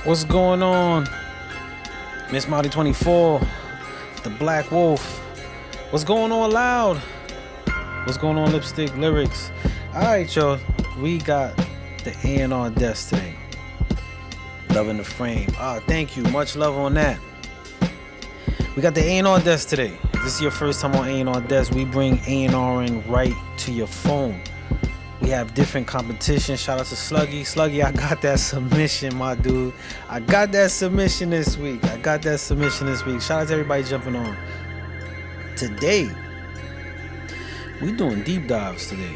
What's going on? Miss Molly 24, the Black Wolf. What's going on, Loud? What's going on, Lipstick Lyrics? Alright, y'all. We got the A&R desk today. Loving the frame. Thank you. Much love on that. We got the A&R desk today. If this is your first time on A&R desk, we bring A&R in right to your phone. We have different competitions. Shout out to Sluggy. Sluggy, I got that submission, my dude. I got that submission this week. Shout out to everybody jumping on. Today, we doing deep dives today.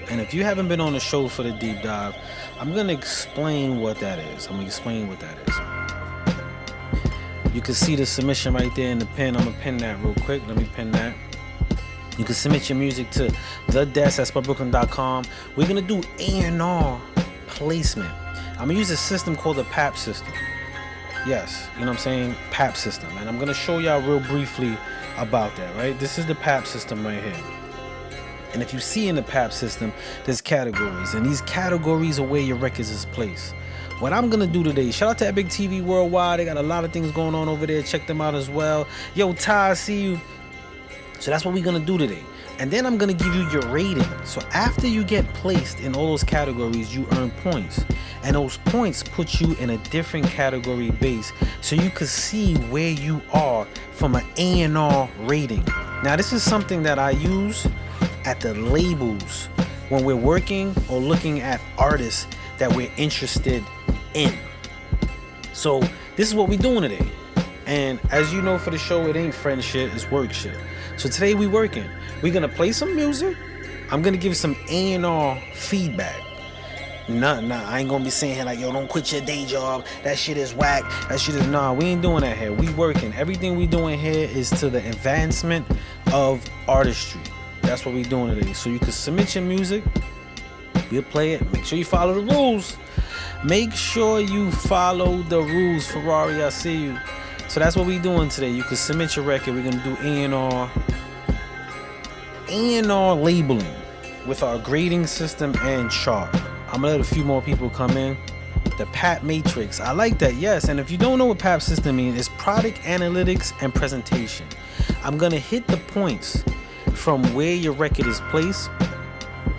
And if you haven't been on the show for the deep dive, I'm going to explain what that is. You can see the submission right there in the pen. I'm going to pin that real quick. Let me pin that. You can submit your music to thedesk@spellbrooklyn.com. We're going to do A&R placement. I'm going to use a system called the P.A.P system. Yes, you know what I'm saying? P.A.P system. And I'm going to show y'all real briefly about that, right? This is the P.A.P system right here. And if you see in the P.A.P system, there's categories. And these categories are where your records is placed. What I'm going to do today, shout out to Epic TV Worldwide. They got a lot of things going on over there. Check them out as well. Yo, Ty, I see you. So that's what we're going to do today. And then I'm going to give you your rating. So after you get placed in all those categories, you earn points. And those points put you in a different category base so you can see where you are from an A&R rating. Now, this is something that I use at the labels when we're working or looking at artists that we're interested in. So this is what we're doing today. And as you know, for the show, it ain't friend shit, it's work shit. So today we working. We're gonna play some music. I'm gonna give some A&R feedback. Nah, I ain't gonna be saying like, yo, don't quit your day job. That shit is whack. Nah, we ain't doing that here. We working. Everything we doing here is to the advancement of artistry. That's what we doing today. So you can submit your music. We'll play it. Make sure you follow the rules. Ferrari, I see you. So that's what we doing today. You can submit your record. We're gonna do A&R labeling with our grading system and chart. I'm gonna let a few more people come in. The P.A.P matrix. I like that, yes. And if you don't know what P.A.P system means, it's product analytics and presentation. I'm gonna hit the points from where your record is placed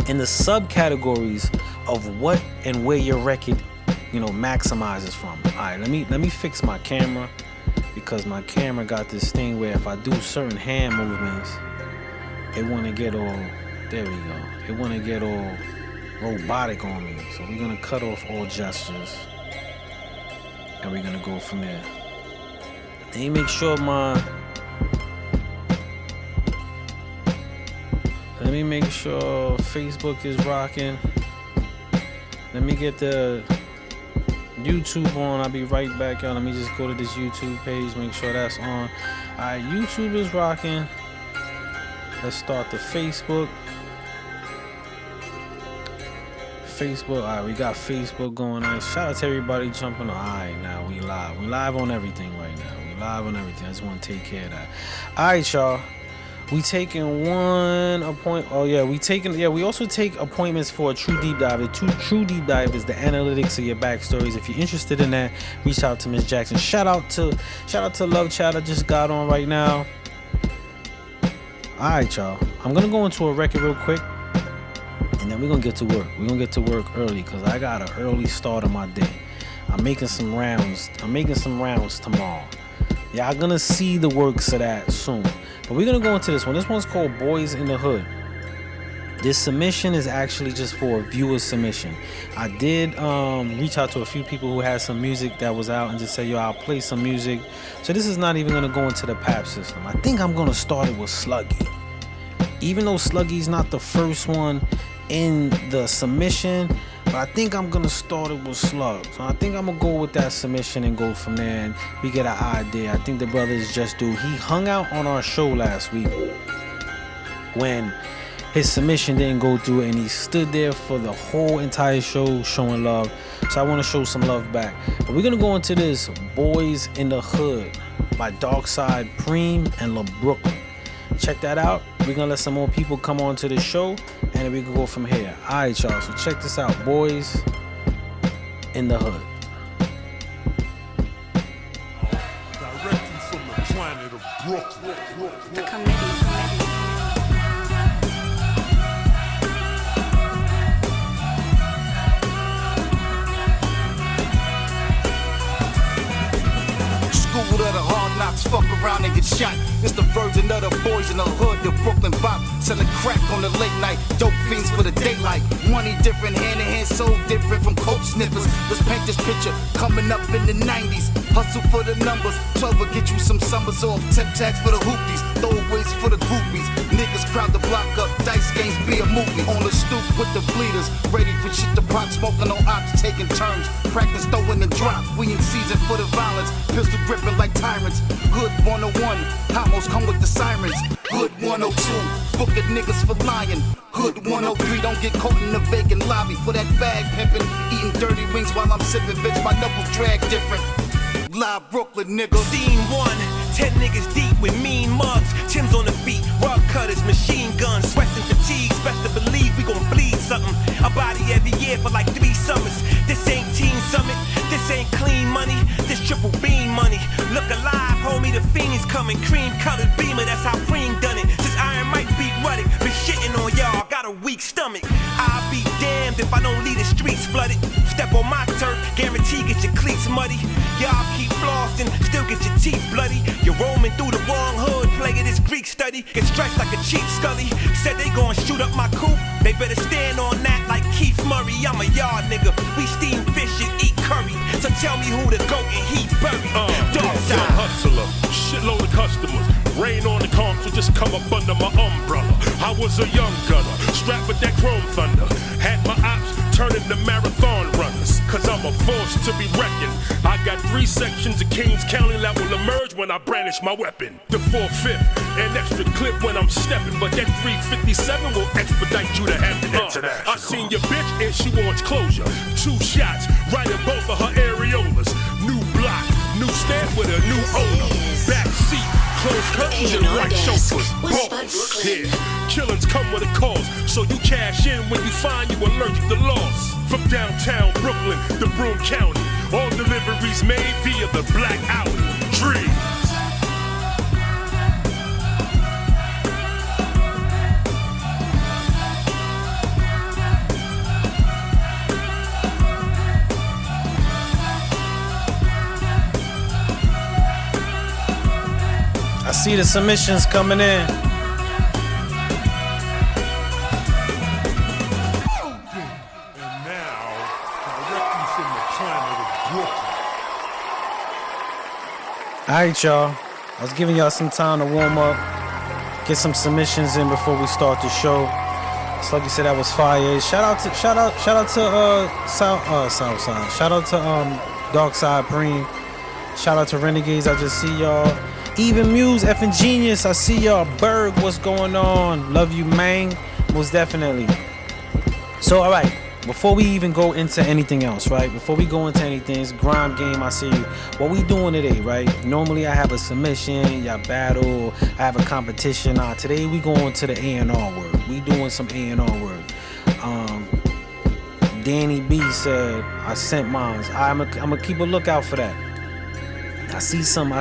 in the subcategories of what and where your record, maximizes from. All right, let me fix my camera, because my camera got this thing where if I do certain hand movements, it want to get all, there we go, it want to get all robotic on me. So we're going to cut off all gestures and we're going to go from there. Let me make sure Facebook is rocking. Let me get the YouTube on. I'll be right back, y'all. Let me just go to this YouTube page, make sure that's on. Alright, YouTube is rocking. Let's start the Facebook. Alright, we got Facebook going on. Shout out to everybody jumping on. Alright, now we live. We live on everything right now. I just want to take care of that. Alright, y'all. We taking one appointment. We also take appointments for a true deep dive. A true deep dive is the analytics of your backstories. If you're interested in that, reach out to Miss Jackson. Shout out to Love Chat. I just got on right now. Alright, y'all. I'm gonna go into a record real quick, and then we're gonna get to work. We're gonna get to work early because I got an early start of my day. I'm making some rounds tomorrow. Y'all gonna see the works of that soon. But we're gonna go into this one. This one's called Boys in the Hood. This submission is actually just for a viewer submission. I did reach out to a few people who had some music that was out and just say, yo, I'll play some music. So this is not even gonna go into the P.A.P system. I think I'm gonna start it with Sluggy. Even though Sluggy's not the first one in the submission, but I think I'm gonna start it with Slug. So I think I'm gonna go with that submission and go from there, and we get an idea. I think the brother is just dude. He hung out on our show last week when his submission didn't go through, and he stood there for the whole entire show showing love. So I want to show some love back. But we're gonna go into this Boys in the Hood by Darkside Preem and LaBrooklyn. Check that out. We're gonna let some more people come on to the show, and then we can go from here. Alright, y'all, so check this out. Boys in the Hood. The committee. Schooled of the hard knocks, fuck around and get shot. It's the version of the boys in the hood, the Brooklyn Bop. Selling crack on the late night, dope fiends for the daylight. Money different, hand in hand, so different from coke sniffers. Let's paint this picture, coming up in the 90s. Hustle for the numbers, 12 will get you some summers off. 10 tax for the hoopies, throwaways for the groupies. Niggas crowd the block up, dice games be a movie. On the stoop with the bleeders, ready for shit to pop, smoking on ops, taking turns. Practice throwing the drop, we in season for the violence. Pistol gripping like tyrants. Hood 101, homos come with the sirens. Hood 102, booking niggas for lying. Hood 103, don't get caught in the vacant lobby for that bag pimping. Eating dirty wings while I'm sipping, bitch, my knuckles drag different. Live Brooklyn, nigga. Scene 1, 10 niggas deep with mean mugs. Tim's on the feet, rug cutters, machine guns, sweats and fatigues. Best to believe we gon' bleed something. A body every year for like 3 summers. This ain't Teen Summit, this ain't clean money. This triple beam money. Look alive, homie, the fiend's coming. Cream colored beamer, that's how Cream done it. Since Iron Mike beat Ruddick, been shitting on y'all, got a weak stomach. I'll be damned if I don't leave the streets flooded. Step on my turf, guarantee get your cleats muddy. Y'all keep flossing, still get your teeth bloody. You're roaming through the wrong hood, plaguing this Greek study. Get stretched like a cheap scully. Said they gon' shoot up my coop, they better stand on that like Keith Murray. I'm a yard nigga, we steam fish and eat curry. So tell me who the goat and he buried. Dog side hustler, shitload of customers. Rain on the calm, so just come up under my umbrella. I was a young gunner, strapped with that chrome thunder. Had my ops turning to marathon runners, cause I'm a force to be reckoned. I got 3 sections of Kings County that will emerge when I brandish my weapon. The 4/5, an extra clip when I'm stepping, but that 357 will expedite you to Hampton International. I seen your bitch and she wants closure. 2 shots, right in both of her areolas. New block, new stamp with a new owner. Back seat, closed curtains and right chauffeurs. Balls, yeah. Killings come with a cause, so you cash in when you find you allergic to laws. From downtown Brooklyn to Broome County, all deliveries made via the Black Alley. Dreams. I see the submissions coming in. Alright, y'all. I was giving y'all some time to warm up, get some submissions in before we start the show. So like you said, that was fire. Shout out to Southside. Shout out to Dark Side Preem. Shout out to Renegades. I just see y'all. Even Muse, effing genius. I see y'all. Berg, what's going on? Love you, man. Most definitely. So, all right. Before we even go into anything else, right? Before we go into anything, it's Grime Game. I see you. What we doing today, right? Normally I have a submission, y'all battle, I have a competition. Today we going to the A&R work. We doing some A&R work. Danny B said I sent mine. I'm gonna keep a lookout for that. I see some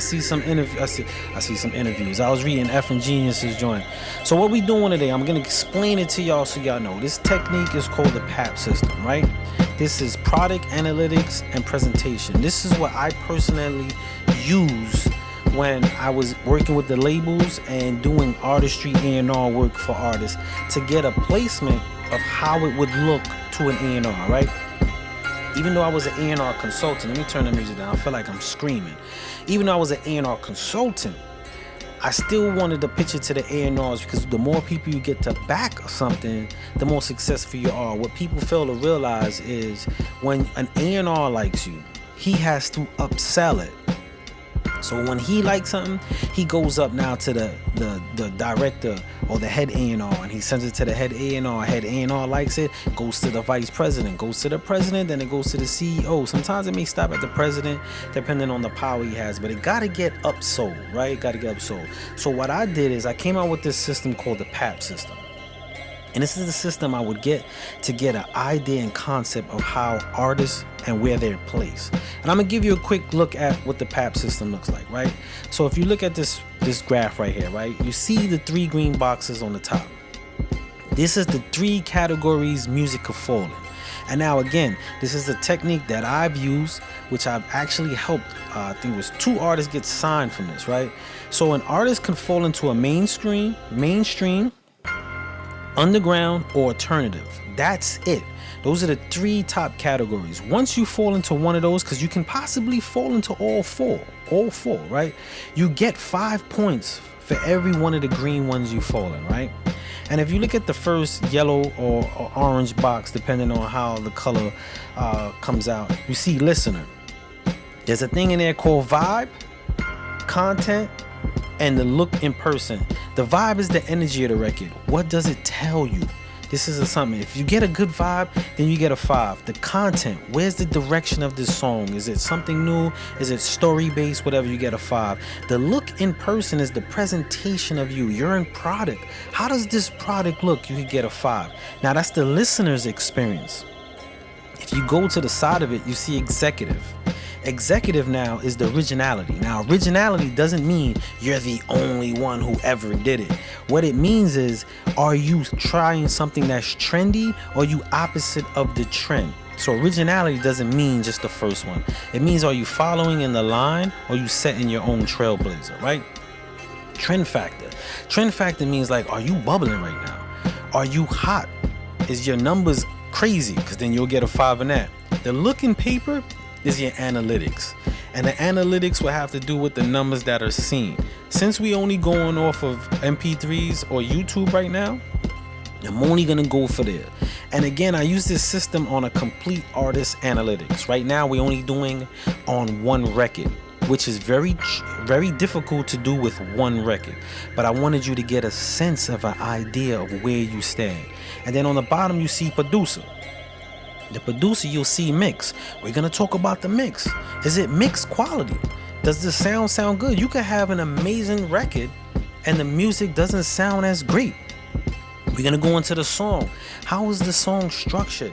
interviews. I was reading Effing Genius's joint. So what we doing today, I'm gonna explain it to y'all so y'all know. This technique is called the P.A.P system, right? This is product analytics and presentation. This is what I personally use when I was working with the labels and doing artistry A&R work for artists to get a placement of how it would look to an A&R, right? Even though I was an A&R consultant, let me turn the music down, I feel like I'm screaming. Even though I was an A&R consultant, I still wanted to pitch it to the A&Rs because the more people you get to back something, the more successful you are. What people fail to realize is when an A&R likes you, he has to upsell it. So when he likes something, he goes up now to the director or the head A&R, and he sends it to the head A&R. Head A&R likes it, goes to the vice president, goes to the president, then it goes to the CEO. Sometimes it may stop at the president, depending on the power he has, but it gotta get upsold, right? It gotta get upsold. So what I did is I came out with this system called the P.A.P system. And this is the system I would get to get an idea and concept of how artists and where they're placed. And I'm gonna give you a quick look at what the P.A.P system looks like, right? So if you look at this graph right here, right, you see the 3 green boxes on the top. This is the 3 categories music could fall in. And now again, this is a technique that I've used, which I've actually helped, I think it was 2 artists get signed from this, right? So an artist can fall into a mainstream, underground, or alternative. That's it. Those are the 3 top categories. Once you fall into one of those, because you can possibly fall into all four, right? You get 5 points for every one of the green ones you fall in, right? And if you look at the first yellow or orange box, depending on how the color comes out, you see listener. There's a thing in there called vibe, content, and the look in person. The vibe is the energy of the record. What does it tell you? This is something. If you get a good vibe, then you get a 5. The content, where's the direction of this song? Is it something new? Is it story based? Whatever, you get a 5. The look in person is the presentation of you. You're in product. How does this product look? You could get a 5. Now that's the listener's experience. If you go to the side of it, you see executive. Executive now is the originality. Now, originality doesn't mean you're the only one who ever did it. What it means is, are you trying something that's trendy, or are you opposite of the trend? So originality doesn't mean just the first one. It means, are you following in the line, or are you setting your own trailblazer, right? Trend factor. Trend factor means like, are you bubbling right now? Are you hot? Is your numbers crazy? Because then you'll get a 5 in that. The look in paper is your analytics, and the analytics will have to do with the numbers that are seen. Since we only going off of MP3s or YouTube right now, I'm only gonna go for there. And again, I use this system on a complete artist analytics. Right now we're only doing on one record, which is very difficult to do with one record, but I wanted you to get a sense of an idea of where you stand. And then on the bottom you see producer. The producer, you'll see mix. We're gonna talk about the mix. Is it mix quality? Does the sound good? You could have an amazing record and the music doesn't sound as great. We're gonna go into the song. How is the song structured?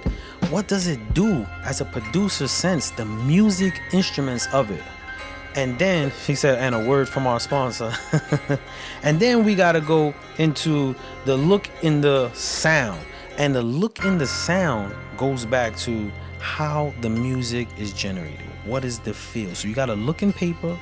What does it do as a producer sense? The music instruments of it. And then he said, and a word from our sponsor. And then we gotta go into the look in the sound. And the look in the sound goes back to how the music is generated. What is the feel? So you got a look in paper,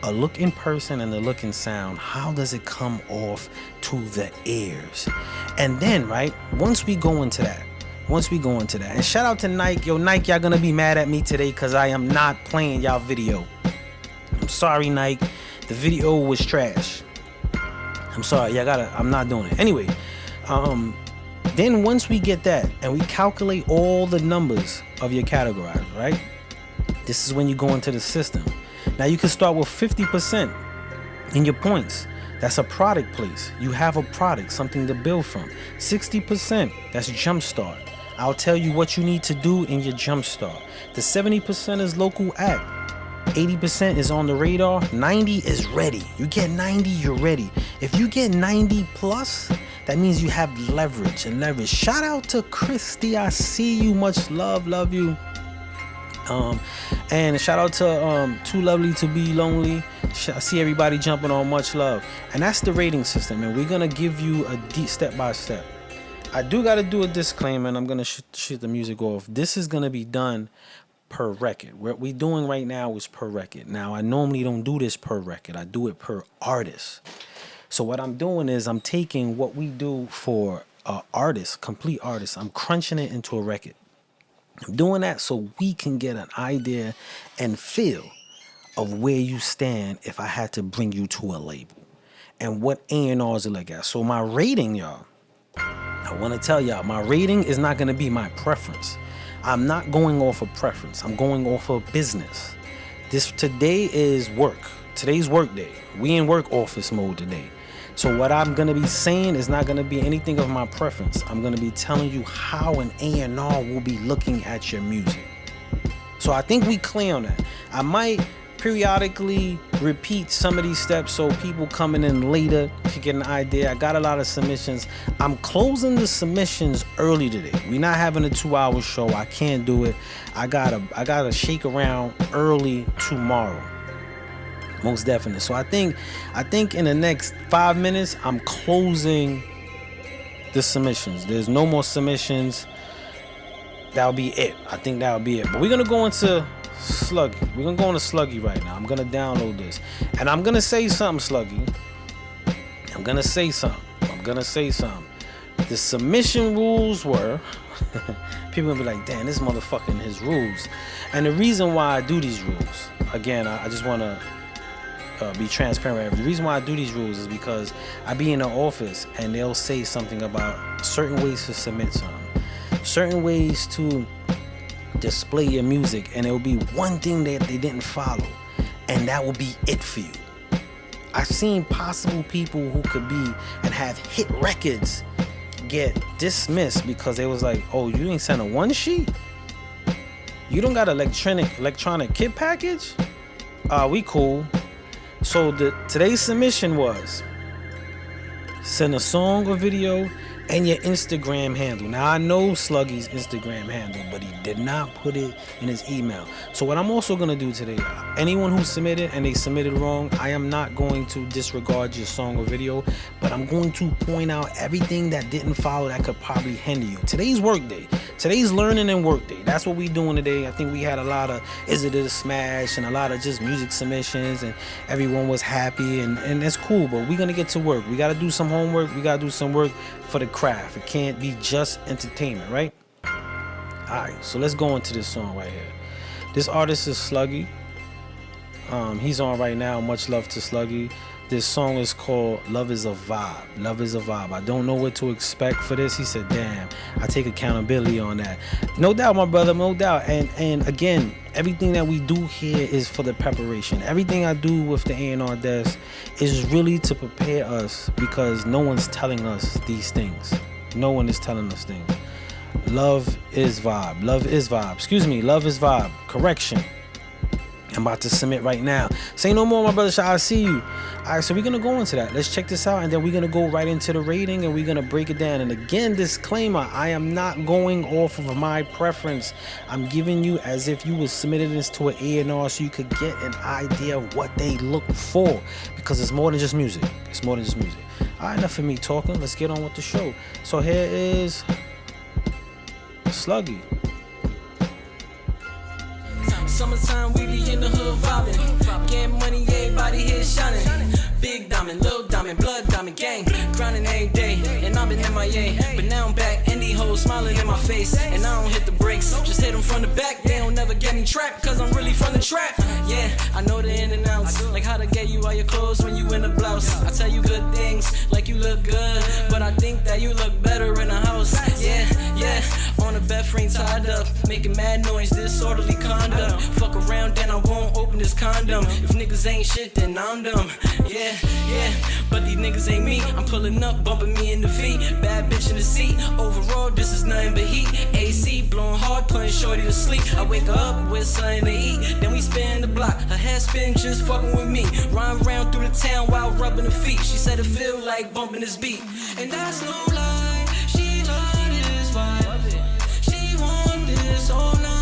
a look in person, and a look in sound. How does it come off to the ears? And then, right, once we go into that, and shout out to Nike. Yo, Nike, y'all gonna be mad at me today because I am not playing y'all video. I'm sorry, Nike. The video was trash. I'm sorry. I'm not doing it. Anyway, then once we get that and we calculate all the numbers of your categories, right? This is when you go into the system. Now you can start with 50% in your points. That's a product place. You have a product, something to build from. 60%, that's jumpstart. I'll tell you what you need to do in your jumpstart. The 70% is local act. 80% is on the radar. 90 is ready. You get 90, you're ready. If you get 90 plus, that means you have leverage and leverage. Shout out to Christy. I see you. Much love. Love you. And shout out to Too Lovely to Be Lonely. I see everybody jumping on. Much love. And that's the rating system. And we're going to give you a deep step by step. I do got to do a disclaimer, and I'm going to shoot the music off. This is going to be done per record. What we're doing right now is per record. Now, I normally don't do this per record. I do it per artist. So what I'm doing is I'm taking what we do for artists, complete artists. I'm crunching it into a record. I'm doing that so we can get an idea and feel of where you stand if I had to bring you to a label. And what A&Rs are like at. So my rating, y'all, I want to tell y'all, my rating is not going to be my preference. I'm not going off of preference. I'm going off of business. Today is work. Today's work day. We in work office mode today. So what I'm going to be saying is not going to be anything of my preference. I'm going to be telling you how an A&R will be looking at your music. So I think we clear on that. I might periodically repeat some of these steps so people coming in later could get an idea. I got a lot of submissions. I'm closing the submissions early today. We're not having a 2-hour show. I can't do it. I gotta shake around early tomorrow. Most definitely. So I think in the next 5 minutes, I'm closing the submissions. There's no more submissions. That'll be it. I think that'll be it. But we're gonna go into Sluggy. We're gonna go into Sluggy right now. I'm gonna download this. And I'm gonna say something, Sluggy. I'm gonna say something. The submission rules were people gonna be like, damn, this motherfucker and his rules. And the reason why I do these rules, again, I just wanna be transparent. The reason why I do these rules is because I be in the office and they'll say something about certain ways to submit something, certain ways to display your music, and it will be one thing that they didn't follow, and that will be it for you. I've seen possible people who could be and have hit records get dismissed because they was like, oh, you ain't sent a one sheet? You don't got an electronic kit package? We cool. So today's submission was send a song or video and your Instagram handle. Now I know Sluggy's Instagram handle, but he did not put it in his email. So what I'm also gonna do today, anyone who submitted and they submitted wrong, I am not going to disregard your song or video, but I'm going to point out everything that didn't follow that could probably hinder you. Today's work day. Today's learning and work day. That's what we doing today. I think we had a lot of Is It a Smash and a lot of just music submissions, and everyone was happy, and that's cool, but we're gonna get to work. We gotta do some homework. We gotta do some work for the craft. It can't be just entertainment, right? Alright, so let's go into this song right here. This artist is Sluggy. He's on right now. Much love to Sluggy. This song is called Love Is a Vibe. Love Is a Vibe. I don't know what to expect for this. He said, damn, I take accountability on that. No doubt, my brother, no doubt. And again, everything that we do here is for the preparation. Everything I do with the A&R desk is really to prepare us, because no one's telling us these things. No one is telling us things. Love is vibe. Love is vibe. Excuse me. Love is vibe. Correction. I'm about to submit right now. Say no more, my brother. Shall I see you? All right, so we're gonna go into that. Let's check this out, and then we're gonna go right into the rating, and we're gonna break it down. And again, disclaimer: I am not going off of my preference. I'm giving you as if you was submitting this to an A&R, so you could get an idea of what they look for, because it's more than just music. It's more than just music. All right, enough of me talking. Let's get on with the show. So here is Sluggy. Summertime, we be in the hood vibing. Getting money, everybody here shining. Big diamond, little diamond, blood diamond gang. Grinding every day, and I've been MIA. But now I'm back, and these hoes smiling in my face. And I don't hit the brakes, just hit them from the back. They don't never get me trapped, cause I'm really from the trap. Yeah, I know the in and outs. Like how to get you all your clothes when you in a blouse. I tell you good things, like you look good. But I think that you look better in a house. Yeah, on a bed frame tied up. Making mad noise, disorderly conduct. Fuck around, then I won't open this condom. If niggas ain't shit, then I'm dumb. Yeah, but these niggas ain't me. I'm pulling up, bumping me in the V. Bad bitch in the seat. Overall, this is nothing but heat. AC blowing hard, putting shorty to sleep. I wake her up with something to eat. Then we spin the block. Her head spin, just fucking with me. Run around through the town while rubbing her feet. She said it feel like bumping this beat. And that's no lie. She love this vibe. She want this all night.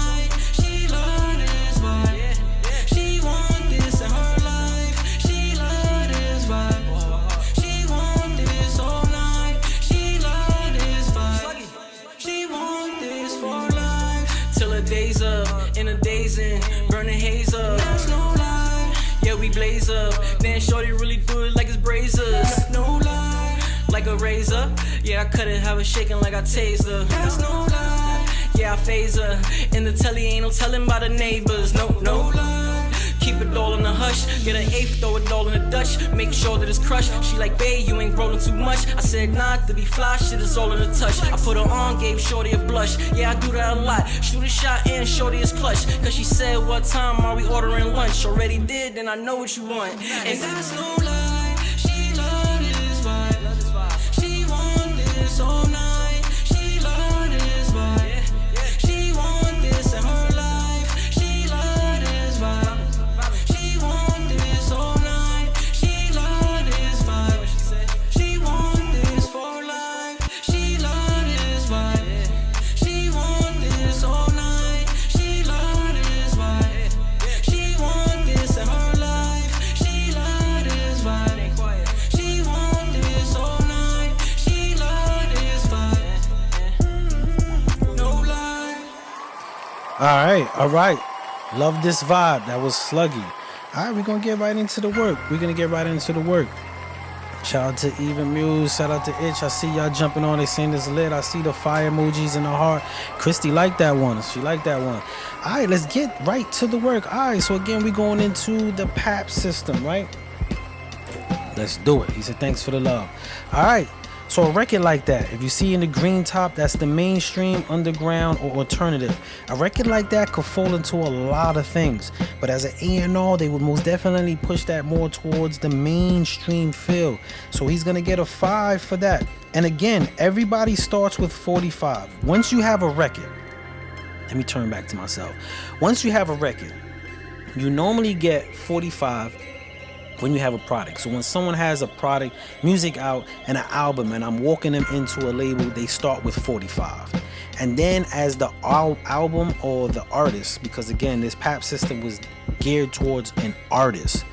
In a days in, burning haze up. That's no lie. Yeah, we blaze up. Then shorty really do it like it's brazers. No lie. Like a razor. Yeah, I cut it, have it shaking like I tased her. That's no lie. Yeah, I phase her. In the telly, ain't no telling by the neighbors. No lie. Keep it all in the hush. Get an eighth, throw it all in the Dutch. Make sure that it's crushed. She like, babe, you ain't rolling too much. I said, nah, to be fly, shit is all in the touch. I put her on, gave shorty a blush. Yeah, I do that a lot. Shoot a shot and shorty is clutch. Cause she said, what time are we ordering lunch? Already did, then I know what you want. And that's no lie. She love this vibe. She want this all night. She love this vibe. She want this in her life. She love this vibe. She want this all night. She love this vibe. All right. Love this vibe. That was sluggy. All right, we're going to get right into the work. Shout out to Even Muse. Shout out to Itch. I see y'all jumping on. They saying this lit. I see the fire emojis in the heart. Christy liked that one. She liked that one. All right, let's get right to the work. All right, so again, we're going into the P.A.P system, right? Let's do it. He said, thanks for the love. All right. So a record like that, if you see in the green top, that's the mainstream, underground, or alternative. A record like that could fall into a lot of things. But as an A&R, they would most definitely push that more towards the mainstream feel. So he's going to get a 5 for that. And again, everybody starts with 45. Once you have a record, let me turn back to myself. Once you have a record, you normally get 45 when you have a product. So when someone has a product, music out, and an album, and I'm walking them into a label, they start with 45. And then as the album or the artist, because again, this P.A.P system was geared towards an artist.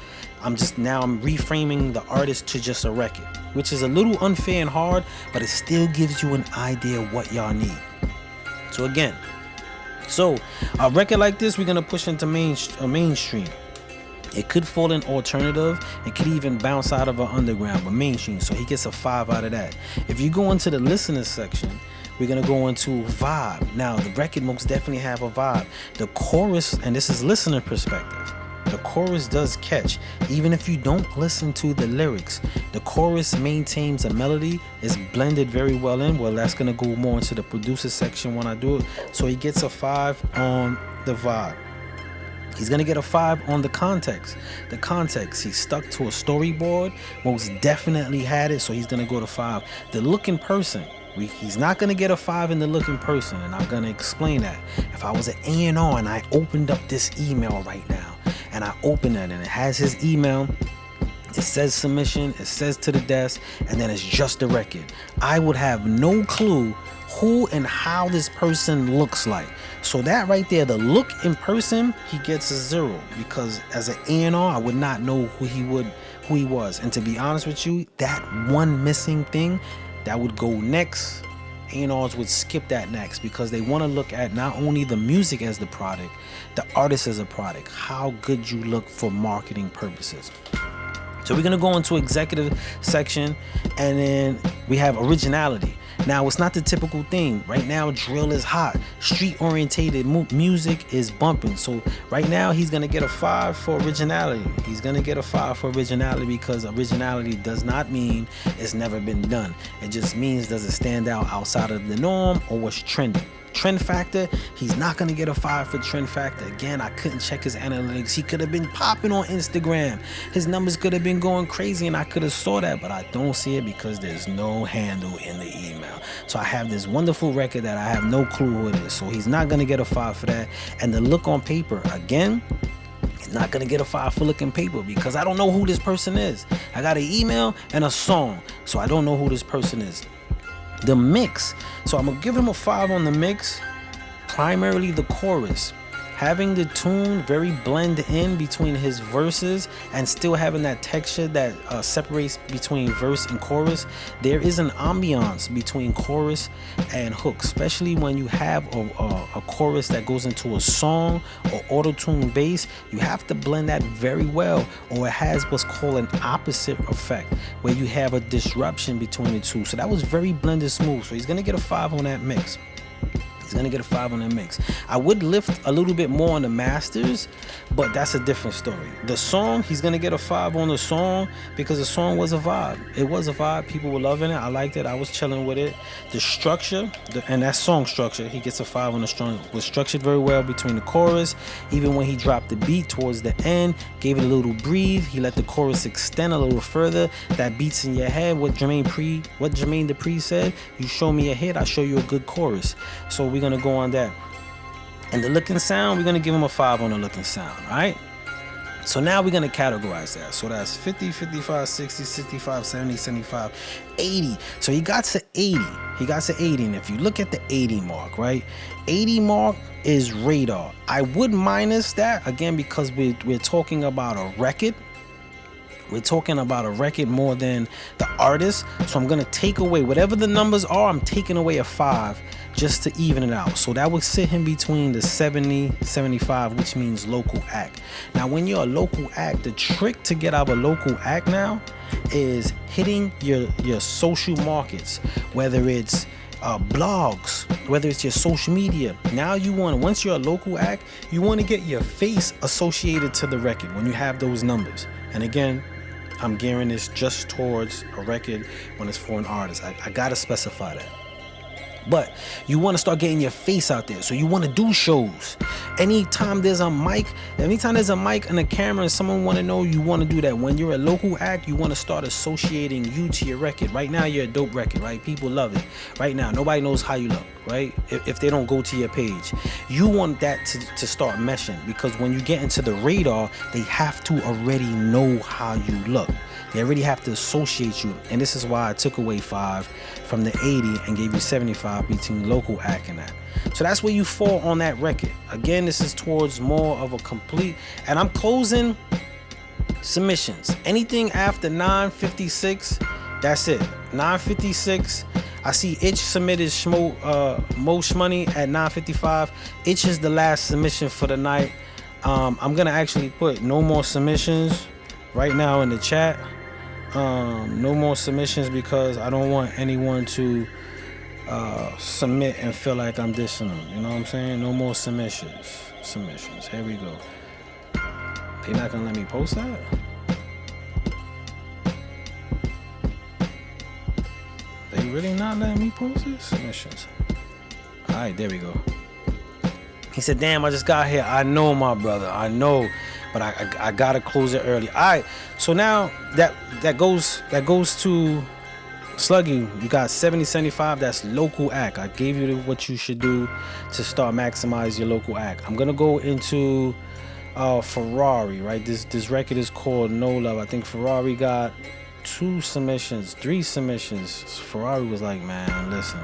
I'm reframing the artist to just a record, which is a little unfair and hard, but it still gives you an idea of what y'all need. So again, a record like this, we're gonna push into mainstream. It could fall in alternative. It could even bounce out of an underground, but mainstream. So he gets a 5 out of that. If you go into the listener section, we're going to go into vibe. Now, the record most definitely have a vibe. The chorus, and this is listener perspective, the chorus does catch. Even if you don't listen to the lyrics, the chorus maintains a melody, is blended very well in. Well, that's going to go more into the producer section when I do it. So he gets a 5 on the vibe. He's going to get a 5 on the context. The context, he stuck to a storyboard, most definitely had it, so he's going to go to 5. The look in person, he's not going to get a 5 in the look in person, and I'm going to explain that. If I was an A&R and I opened up this email right now, and I open it, and it has his email, it says submission, it says to the desk, and then it's just the record, I would have no clue who and how this person looks like. So that right there, the look in person, he gets a 0, because as an A&R, I would not know who he was. And to be honest with you, that one missing thing that would go next, A&Rs would skip that next, because they want to look at not only the music as the product, the artist as a product, how good you look for marketing purposes. So we're going to go into executive section, and then we have originality. Now, it's not the typical thing. Right now, drill is hot. Street-orientated music is bumping. So right now, he's going to get a 5 for originality. He's going to get a 5 for originality, because originality does not mean it's never been done. It just means does it stand out outside of the norm or what's trending. Trend factor, he's not going to get a 5 for trend factor. Again, I couldn't check his analytics. He could have been popping on Instagram. His numbers could have been going crazy, and I could have saw that, but I don't see it because there's no handle in the email. So I have this wonderful record that I have no clue who it is. So he's not going to get a 5 for that. And the look on paper, again, he's not going to get a 5 for looking paper, because I don't know who this person is. I got an email and a song, so I don't know who this person is. The mix, so I'm gonna give him a 5 on the mix, primarily the chorus. Having the tune very blend in between his verses and still having that texture that separates between verse and chorus. There is an ambiance between chorus and hook, especially when you have a chorus that goes into a song or auto-tune bass. You have to blend that very well, or it has what's called an opposite effect, where you have a disruption between the two. So that was very blended smooth. So he's gonna get a 5 on that mix. He's gonna get a 5 on that mix. I would lift a little bit more on the masters, but that's a different story. The song, he's gonna get a 5 on the song, because the song was a vibe. It was a vibe. People were loving it. I liked it. I was chilling with it. The structure, and that song structure, he gets a 5 on the strong. Was structured very well between the chorus. Even when he dropped the beat towards the end, gave it a little breathe. He let the chorus extend a little further. That beats in your head. What Jermaine Dupri said, you show me a hit, I show you a good chorus. So we're gonna go on that. And the look and sound, we're gonna give him a 5 on the look and sound. All right, so now we're gonna categorize that. So that's 50, 55, 60, 65, 70, 75, 80. So he got to 80. And if you look at the 80 mark, right, 80 mark is radar. I would minus that again, because we're talking about a record. We're talking about a record more than the artist. So I'm going to take away whatever the numbers are. I'm taking away a 5 just to even it out. So that would sit him between the 70, 75, which means local act. Now, when you're a local act, the trick to get out of a local act now is hitting your social markets, whether it's blogs, whether it's your social media. Now once you're a local act, you want to get your face associated to the record when you have those numbers. And again, I'm gearing this just towards a record when it's for an artist. I gotta specify that. But you want to start getting your face out there. So you want to do shows. Anytime there's a mic and a camera and someone want to know, you want to do that. When you're a local act, you want to start associating you to your record. Right now, you're a dope record, right? People love it. Right now, nobody knows how you look, right? If they don't go to your page. You want that to start meshing, because when you get into the radar, they have to already know how you look. They already have to associate you. And this is why I took away 5 from the 80 and gave you 75 between local act and that. So that's where you fall on that record. Again, this is towards more of a complete, and I'm closing submissions. Anything after 956, that's it. 956, I see Itch submitted Mosh Money at 955. Itch is the last submission for the night. I'm gonna actually put no more submissions right now in the chat. No more submissions, because I don't want anyone to submit and feel like I'm dissing them. You know what I'm saying? No more submissions. Here we go. They not gonna let me post that? They really not letting me post it? Submissions. Alright, there we go. He said, damn, I just got here. I know, my brother. I know. But I gotta close it early. Alright, so now that goes to Sluggy. You got 70, 75. That's local act. I gave you what you should do to start maximize your local act. I'm gonna go into Ferrari, right? This record is called No Love. I think Ferrari got 3 submissions. Ferrari was like, man, listen,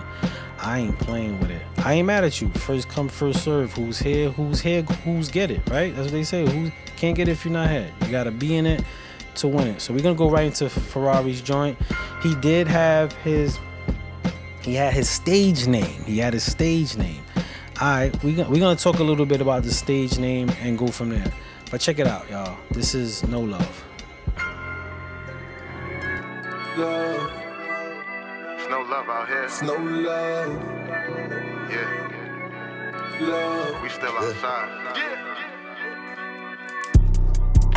I ain't playing with it. I ain't mad at you. First come, first serve. Who's here, who's get it, right? That's what they say. Who can't get it if you're not here? You gotta be in it to win it. So we're gonna go right into Ferrari's joint. He had his stage name. Alright, we're gonna talk a little bit about the stage name and go from there. But check it out, y'all. This is No Love. Love. It's no love out here. It's no love. Yeah. Love. We still outside. Yeah.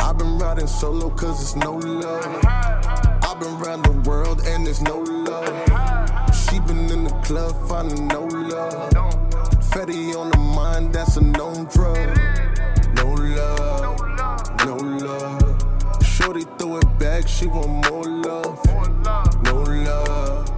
I've been riding solo cause it's no love. I've been around the world and there's no love. She been in the club finding no love. Fetty on the mind, that's a known drug. No love, no love. Shorty throw it back, she want more love. No love,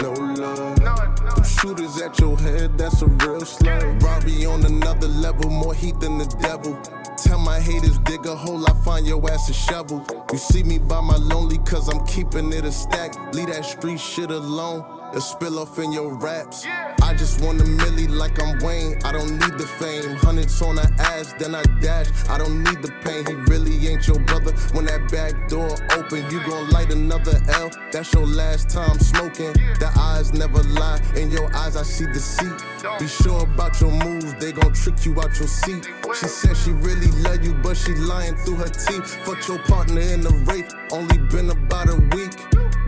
no love. Them shooters at your head, that's a real slug. Robbie on another level, more heat than the devil. Tell my haters dig a hole, I find your ass a shovel. You see me by my lonely cause I'm keeping it a stack. Leave that street shit alone, it'll spill off in your raps. I just want a milli like I'm Wayne, I don't need the fame. Hundreds on her ass, then I dash, I don't need the pain. He really ain't your brother. When that back door open, you gon' light another L. That's your last time smoking. The eyes never lie, in your eyes I see deceit. Be sure about your moves, they gon' trick you out your seat. She said she really love you, but she lying through her teeth. Fuck your partner in the rape, only been about a week.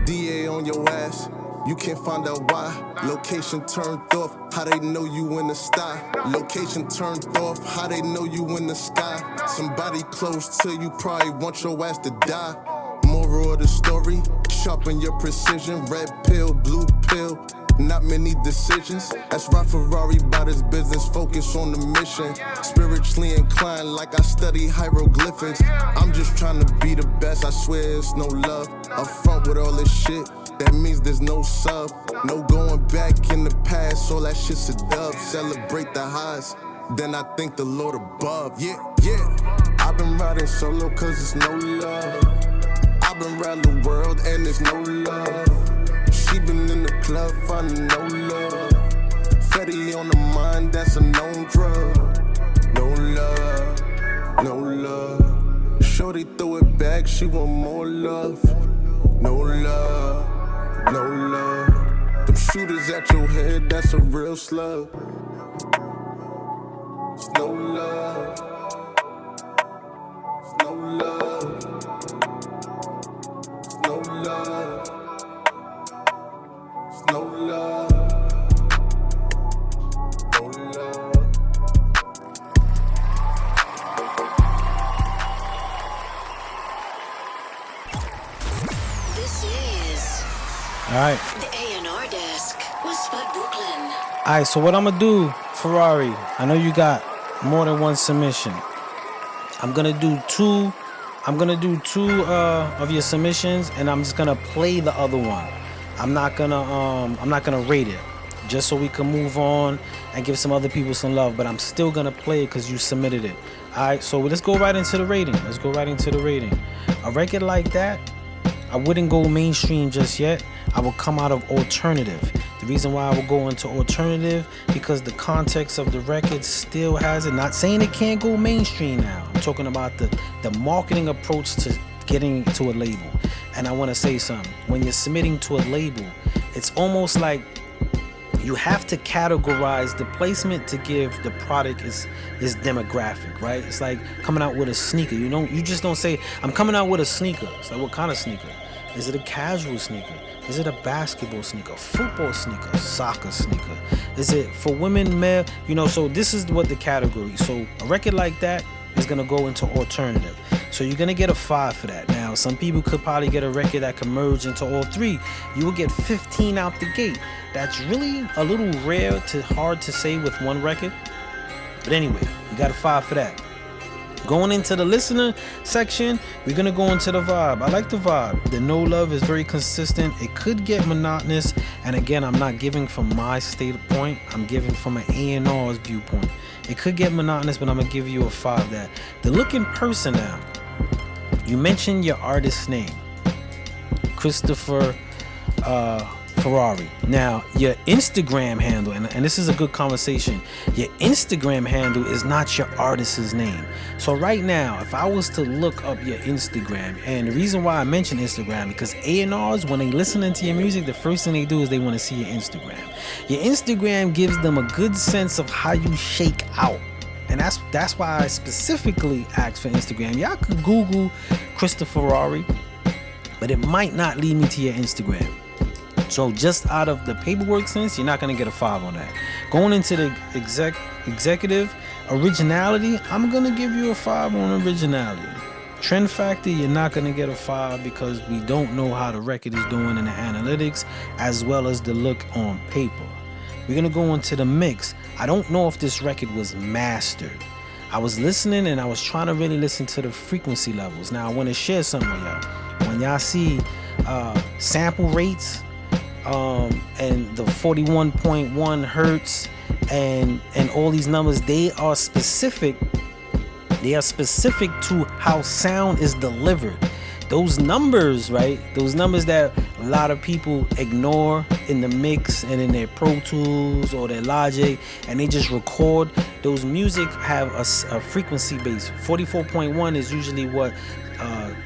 DA on your ass, you can't find out why. Location turned off, how they know you in the sky. Location turned off, how they know you in the sky. Somebody close to you probably want your ass to die. Moral of the story, sharpen your precision. Red pill, blue pill, not many decisions. That's right, Ferrari about his business, focus on the mission. Spiritually inclined like I study hieroglyphics. I'm just trying to be the best, I swear it's no love. Up front with all this shit, that means there's no sub. No going back in the past, all that shit's a dub. Celebrate the highs, then I thank the Lord above. Yeah, yeah. I've been riding solo cause it's no love. I've been around the world and there's no love. She been in the club finding no love. Fetty on the mind, that's a known drug. No love, no love. Shorty throw it back, she want more love. No love, no love. Them shooters at your head, that's a real slug. It's no love. It's no love. It's no love. It's no love. No love. This is All right. the A&R Desk with Spud Brooklyn. All right, so what I'm gonna do, Ferrari, I know you got more than one submission. I'm gonna do two of your submissions, and I'm just gonna play the other one. I'm not gonna rate it, just so we can move on and give some other people some love, but I'm still gonna play it because you submitted it. All right, so let's go right into the rating. A record like that, I wouldn't go mainstream just yet. I will come out of alternative. The reason why I will go into alternative, because the context of the record still has it. Not saying it can't go mainstream now. I'm talking about the marketing approach to getting to a label. And I want to say something. When you're submitting to a label, it's almost like you have to categorize the placement to give the product is demographic, right? It's like coming out with a sneaker. You just don't say, I'm coming out with a sneaker. It's like, what kind of sneaker? Is it a casual sneaker? Is it a basketball sneaker, football sneaker, soccer sneaker? Is it for women, male? So this is what the category. So a record like that is gonna go into alternative. So you're gonna get a 5 for that. Now, some people could probably get a record that can merge into all three. You will get 15 out the gate. That's really a little hard to say with one record. But anyway, you got a 5 for that. Going into the listener section, we're gonna go into the vibe. I like the vibe. The No Love is very consistent. It could get monotonous, and again, I'm not giving from my state point. I'm giving from an A&R's viewpoint. It could get monotonous, but I'm gonna give you a 5 there. The look in person now. You mentioned your artist's name, Christopher Ferrari. Now, your Instagram handle, and this is a good conversation, your Instagram handle is not your artist's name. So right now, if I was to look up your Instagram, and the reason why I mention Instagram, because A&Rs, when they listening to your music, the first thing they do is they want to see your Instagram. Your Instagram gives them a good sense of how you shake out. And that's why I specifically asked for Instagram. Y'all could Google Christopher Ferrari, but it might not lead me to your Instagram. So just out of the paperwork sense, you're not going to get a 5 on that. Going into the executive originality, I'm going to give you a 5 on originality. Trend factor, you're not going to get a 5 because we don't know how the record is doing in the analytics as well as the look on paper. We're going to go into the mix. I don't know if this record was mastered. I was listening and I was trying to really listen to the frequency levels. Now, I want to share something with y'all. When y'all see sample rates, and the 41.1 hertz and all these numbers, they are specific to how sound is delivered. Those numbers, right? Those numbers that a lot of people ignore in the mix and in their Pro Tools or their Logic, and they just record. Those music have a frequency base. 44.1 is usually what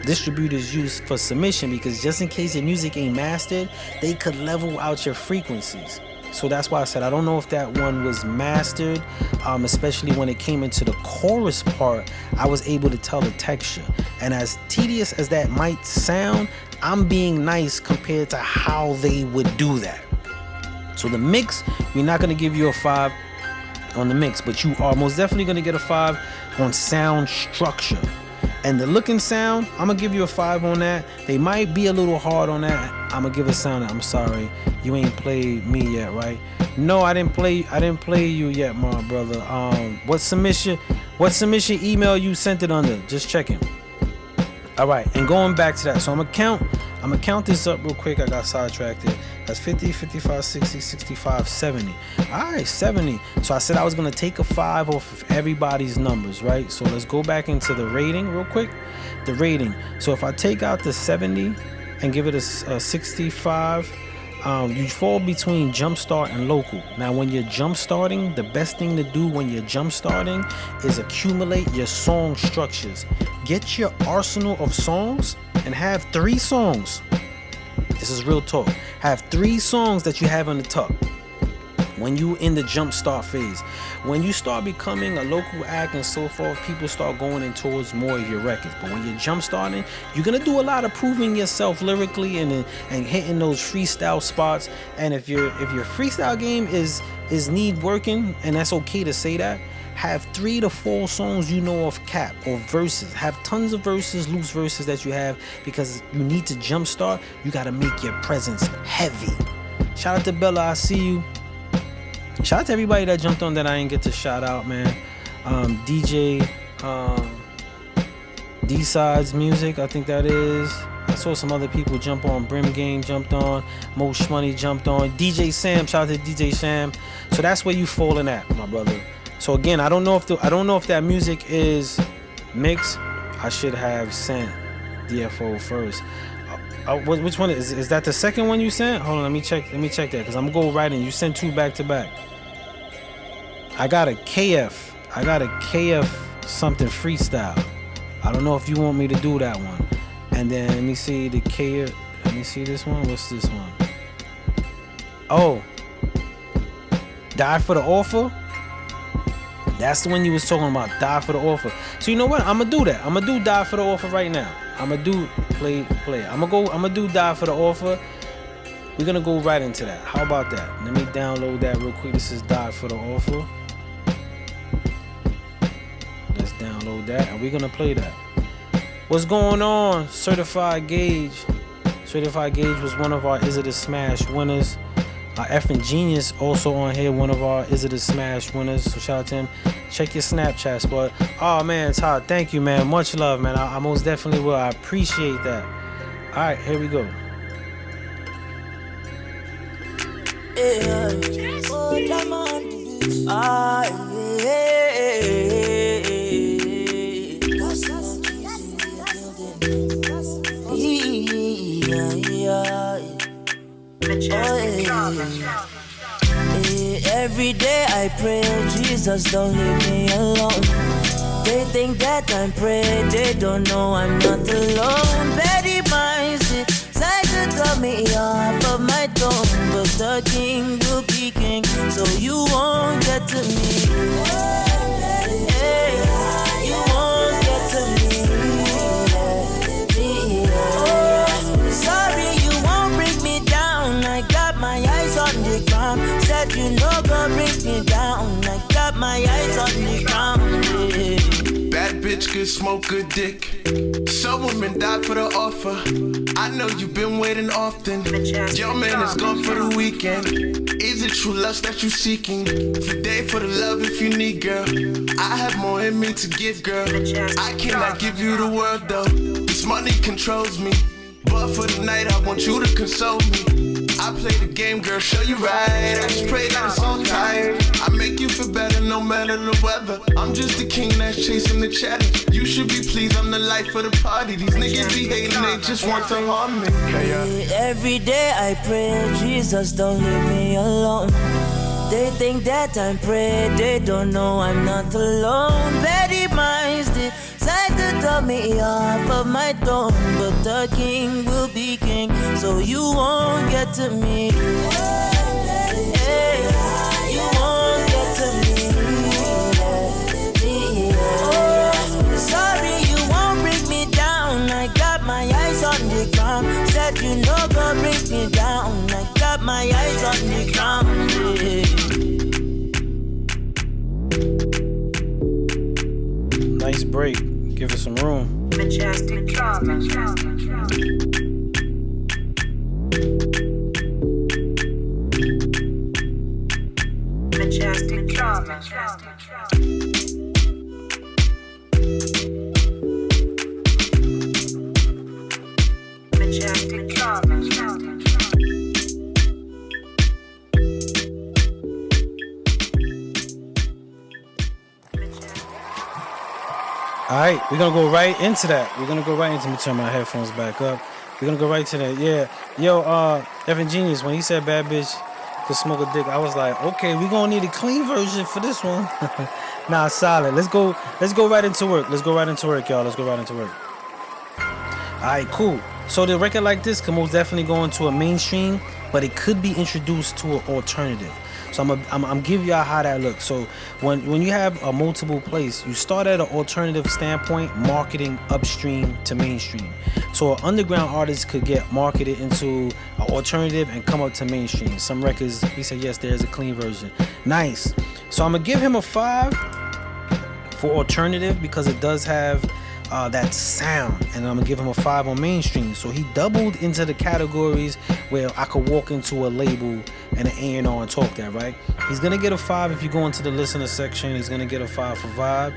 distributors use for submission, because just in case your music ain't mastered, they could level out your frequencies. So that's why I said I don't know if that one was mastered, especially when it came into the chorus part. I was able to tell the texture, and as tedious as that might sound, I'm being nice compared to how they would do that. So the mix, we're not going to give you a 5 on the mix, but you are most definitely going to get a 5 on sound structure. And the look and sound, I'm gonna give you a 5 on that. They might be a little hard on that. I'm gonna give a sound. I'm sorry, you ain't played me yet, right? No, I didn't play you yet, my brother. What submission email you sent it under? Just checking. All right, and going back to that, so I'm gonna count this up real quick. I got sidetracked there. That's 50, 55, 60, 65, 70. All right, 70. So I said I was going to take a 5 off of everybody's numbers, right? So let's go back into the rating real quick. The rating. So if I take out the 70 and give it a 65, you fall between jumpstart and local. Now, when you're jumpstarting, the best thing to do when you're jumpstarting is accumulate your song structures. Get your arsenal of songs and have 3 songs. This is real talk. Have 3 songs that you have on the top. When you in the jump start phase, when you start becoming a local act and so forth, people start going in towards more of your records. But when you're jump starting, you're gonna do a lot of proving yourself lyrically and hitting those freestyle spots. And if your freestyle game is need working, and that's okay to say that, have 3 to 4 songs you know of cap or verses. Have tons of verses, loose verses that you have, because you need to jump start. You gotta make your presence heavy. Shout out to Bella, I see you. Shout out to everybody that jumped on that I didn't get to shout out, man. DJ D-Sides Music, I think that is. I saw some other people jump on. Brim Game jumped on. Most Money jumped on. DJ Sam, shout out to DJ Sam. So that's where you falling at, my brother. So again, I don't know if that music is mixed. I should have sent DFO first. Which one is that? The second one you sent? Hold on, let me check that, because I'm gonna go right in. You sent 2 back to back. I got a KF something freestyle. I don't know if you want me to do that one. And then let me see the KF. Let me see this one. What's this one? Oh, Die for the Offer. That's the one you was talking about. Die for the Offer. So you know what? I'm gonna do that. I'm gonna do Die for the Offer right now. I'm gonna do play. I'm gonna do Die for the Offer. We're gonna go right into that. How about that? Let me download that real quick. This is Die for the Offer. Let's download that, and we're gonna play that. What's going on? Certified Gauge. Certified Gauge was one of our Is It a Smash winners. Effing Genius also on here, one of our Is It a Smash winners. So shout out to him. Check your Snapchat spot. Oh man, Todd, thank you, man. Much love, man. I most definitely will. I appreciate that. All right, here we go. Every day I pray, Jesus, don't leave me alone. They think that I'm praying, they don't know I'm not alone. Betty minds it, try to cut me off of my throne, but the king will be king, so you won't get to me. Hey, you won't get to me. Sorry, you won't bring me down. I got my eyes on the ground. Said you know gonna bring me down. I got my eyes on the ground. Yeah. Bad bitch, good smoke, good dick. Some women die for the offer. I know you've been waiting often. Your man is gone for the weekend. Is it true lust that you seeking? Today for the love if you need, girl. I have more in me to give, girl. I cannot give you the world though. This money controls me. But for the night, I want you to console me. I play the game, girl, show you right. I just pray that it's all tired. I make you feel better no matter the weather. I'm just the king that's chasing the cheddar. You should be pleased, I'm the life of the party. These niggas be hating, they just want to harm me. Every day I pray, Jesus, don't leave me alone. They think that I'm praying, they don't know I'm not alone. Betty minds did try to cut me off of my throne, but the king will be king, so you won't get to me. Hey, you won't get to me. Sorry, you won't bring me down. I got my eyes on the ground. Said you know gonna bring me down. I got my eyes on the ground. Yeah. Nice break. Give it some room. Majestic drama. Majestic drama. Majestic drama. All right, we're gonna go right into that. We're gonna go right into. Let me turn my headphones back up. We're gonna go right to that. Yeah, yo, Evan Genius, when he said bad bitch could smoke a dick, I was like, okay, we gonna need a clean version for this one. Nah, solid. Let's go right into work. Let's go right into work, y'all. Let's go right into work. All right, cool. So the record like this could most definitely go into a mainstream, but it could be introduced to an alternative. So I'm give y'all how that looks. So when you have a multiple place, you start at an alternative standpoint, marketing upstream to mainstream. So an underground artist could get marketed into an alternative and come up to mainstream. Some records, he said, yes, there's a clean version. Nice. So I'm gonna give him a 5 for alternative because it does have that sound, and I'm gonna give him a 5 on mainstream. So he doubled into the categories where I could walk into a label and an A&R and talk that, right? He's gonna get a 5 if you go into the listener section. He's gonna get a 5 for vibe.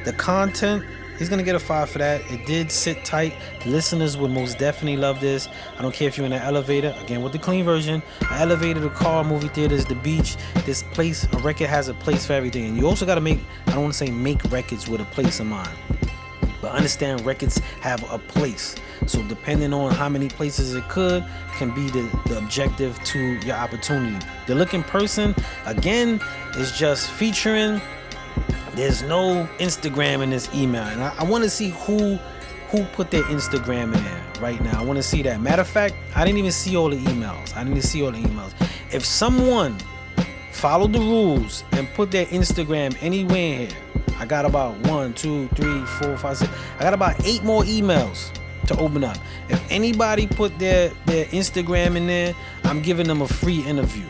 The content, he's gonna get a 5 for that. It did sit tight. Listeners would most definitely love this. I don't care if you're in an elevator, again with the clean version, an elevator, the car, movie theaters, the beach, this place, a record has a place for everything. And you also gotta make, I don't wanna say make records with a place in mind, but understand records have a place. So depending on how many places it can be the objective to your opportunity. The Looking Person, again, is just featuring. There's no Instagram in this email. And I want to see who put their Instagram in there right now. I want to see that. Matter of fact, I didn't even see all the emails. If someone followed the rules and put their Instagram anywhere in here, I got about 1, 2, 3, 4, 5, 6. I got about 8 more emails to open up. If anybody put their Instagram in there, I'm giving them a free interview.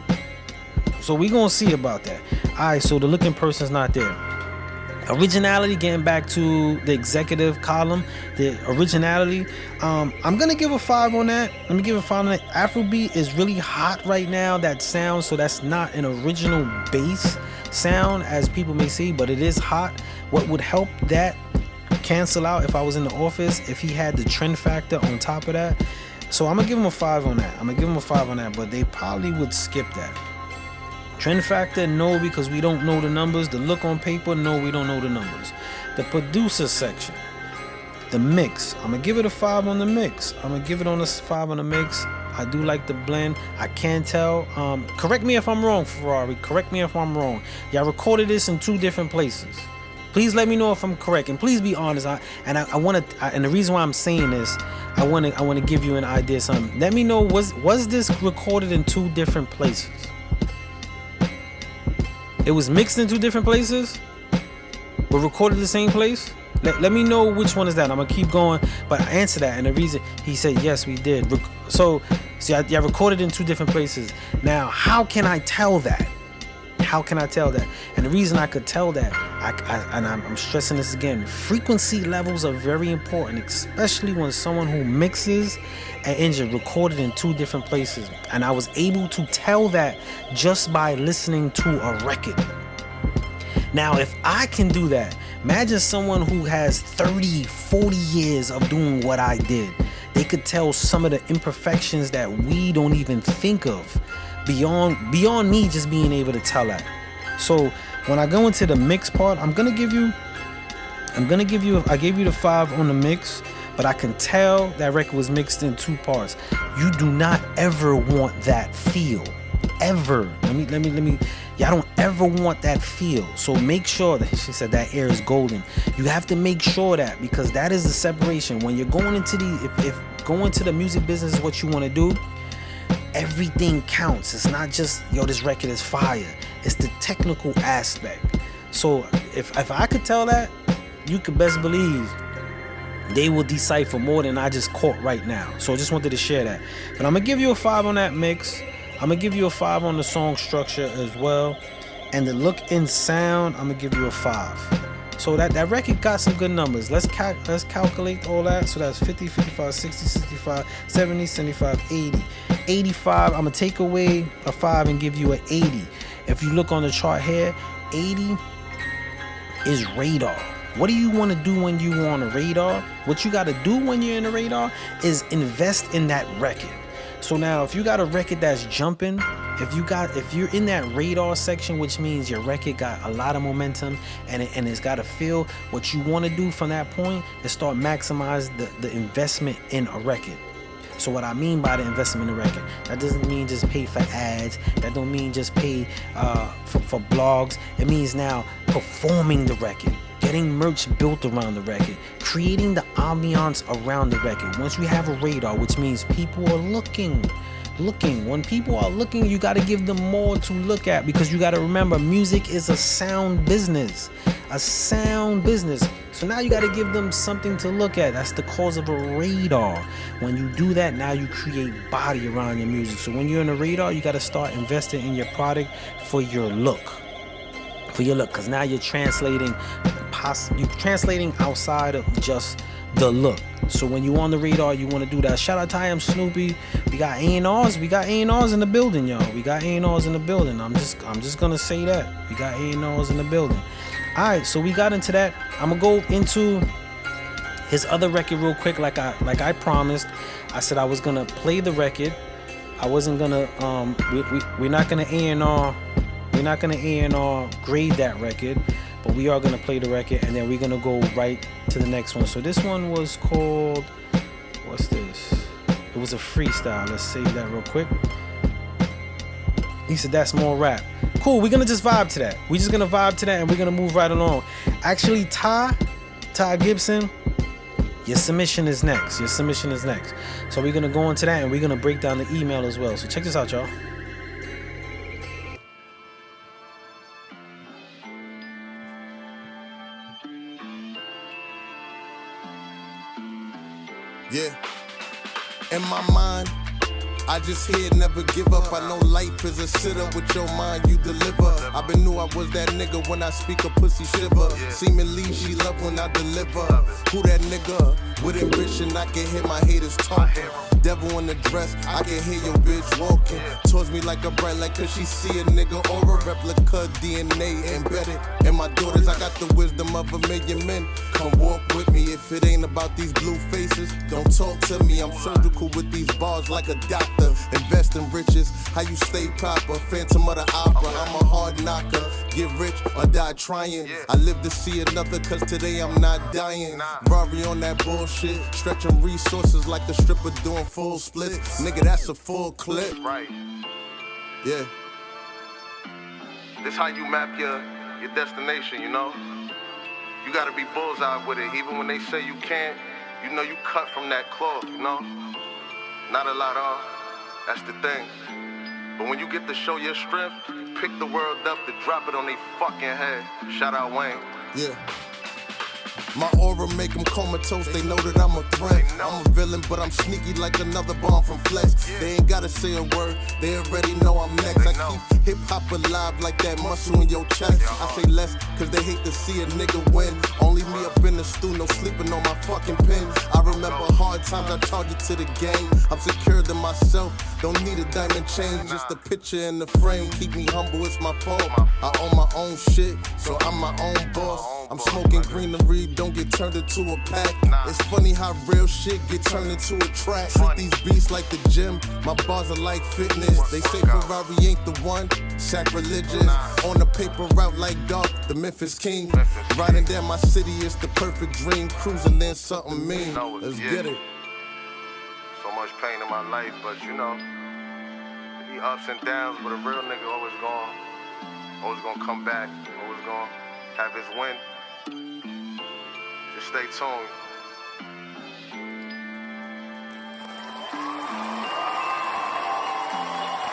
So we gonna see about that. Alright, so the Looking Person's not there. Originality, getting back to the executive column, the originality, I'm gonna give a 5 on that. Let me give a 5 on that. Afrobeat is really hot right now, that sound, so that's not an original bass sound as people may see, but it is hot. What would help that cancel out if I was in the office, if he had the trend factor on top of that. So I'm gonna give him a 5 on that. But they probably would skip that. Trend factor, no, because we don't know the numbers. The look on paper, no, we don't know the numbers. The producer section, the mix, I'm gonna give it a 5 on the mix. I do like the blend. I can tell. Correct me if I'm wrong, Ferrari. Correct me if I'm wrong. Y'all recorded this in 2 different places. Please let me know if I'm correct, and please be honest. And the reason why I'm saying this, I want to give you an idea of something. Let me know, was this recorded in 2 different places? It was mixed in 2 different places, but recorded the same place? Let me know which one is that. I'm gonna keep going, but I answer that, and the reason he said yes, we did. So see, I recorded in 2 different places. Now, how can I tell that? And the reason I could tell that, I'm stressing this again, frequency levels are very important, especially when someone who mixes an engine recorded in 2 different places. And I was able to tell that just by listening to a record. Now, if I can do that, imagine someone who has 30, 40 years of doing what I did. They could tell some of the imperfections that we don't even think of, beyond me just being able to tell that. So when I go into the mix part, I gave you the 5 on the mix, but I can tell that record was mixed in 2 parts. You do not ever want that feel. Ever. Let me y'all don't ever want that feel. So make sure that, she said, that air is golden. You have to make sure that, because that is the separation. When you're going into if going to the music business is what you want to do, everything counts. It's not just, yo, this record is fire. It's the technical aspect. So if I could tell that, you could best believe they will decipher more than I just caught right now. So I just wanted to share that. But I'm gonna give you a 5 on that mix. I'm gonna give you a 5 on the song structure as well. And the look and sound, I'm gonna give you a 5. So that record got some good numbers. Let's calculate all that. So that's 50, 55, 60, 65, 70, 75, 80. 85, I'm gonna take away a 5 and give you an 80. If you look on the chart here, 80 is radar. What do you want to do when you're on a radar? What you got to do when you're in a radar is invest in that record. So now if you got a record that's jumping, if you're in that radar section, which means your record got a lot of momentum and it's got to feel, what you want to do from that point is start maximize the investment in a record. So what I mean by the investment in a record, that doesn't mean just pay for ads. That don't mean just pay for blogs. It means now performing the record. getting merch built around the record, creating the ambiance around the record. Once you have a radar, which means people are looking. When people are looking, you got to give them more to look at, because you got to remember, music is a sound business. So now you got to give them something to look at. That's the cause of a radar. When you do that, now you create body around your music. So when you're in a radar, you got to start investing in your product for your look. Because now you're translating outside of just the look. So when you on the radar, you want to do that. Shout out to I Am Snoopy. We got A&Rs. We got A&Rs in the building, y'all. We got A&Rs in the building. I'm just gonna say that. We got A&Rs in the building. Alright, so we got into that. I'm gonna go into his other record real quick, like I promised. I said I was gonna play the record. I wasn't gonna we're not gonna A&R. We're not gonna A&R grade that record, but we are gonna play the record, and then we're gonna go right to the next one. So this one was called, what's this? It was a freestyle. Let's save that real quick. He said that's more rap. Cool, we're gonna just vibe to that. We're just gonna vibe to that, and we're gonna move right along. Actually, Ty Gibson, your submission is next. So we're gonna go into that, and we're gonna break down the email as well. So check this out, y'all. Yeah. In my mind, I just hear never give up. I know life is a sit-up. With your mind you deliver. I been knew I was that nigga when I speak a pussy shiver. Seemingly she love when I deliver. Who that nigga? With ambition I can hear my haters talking. Devil in the dress, I can hear your bitch walking towards me like a bright light, cause she see a nigga or a replica, DNA embedded in my daughters. I got the wisdom of 1,000,000 men. Come walk with me. If it ain't about these blue faces, don't talk to me. I'm surgical with these bars like a doctor. Invest in riches, how you stay proper. Phantom of the opera, I'm a hard knocker. Get rich or die trying. I live to see another, cause today I'm not dying. Rari on that bullshit, stretching resources like a stripper doing full splits. Nigga, that's a full clip. Right. Yeah. This how you map your destination, you know? You gotta be bullseye with it. Even when they say you can't, you know you cut from that cloth, you know? Not a lot of, that's the thing. But when you get to show your strength, pick the world up to drop it on they fucking head. Shout out Wayne. Yeah. My aura make them comatose, they know that I'm a threat. I'm a villain, but I'm sneaky like another bomb from Flex. They ain't gotta say a word, they already know I'm next. I keep hip-hop alive like that muscle in your chest. I say less, cause they hate to see a nigga win. Only me up in the stew, no sleeping on my fucking pen. I remember hard times, I charge it to the game. I'm secure to myself, don't need a diamond chain. Just a picture in the frame, keep me humble, it's my fault. I own my own shit, so I'm my own boss. I'm smoking greenery, don't get turned into a pack. It's funny how real shit get turned into a track. Treat these beats like the gym, my bars are like fitness. They say Ferrari ain't the one, sacrilegious. On the paper route like Dark, the Memphis King. Riding down my city, it's the perfect dream. Cruising in something mean, let's get it. So much pain in my life, but you know, the ups and downs, but a real nigga always gonna come back, always gonna have his win. Just stay tuned.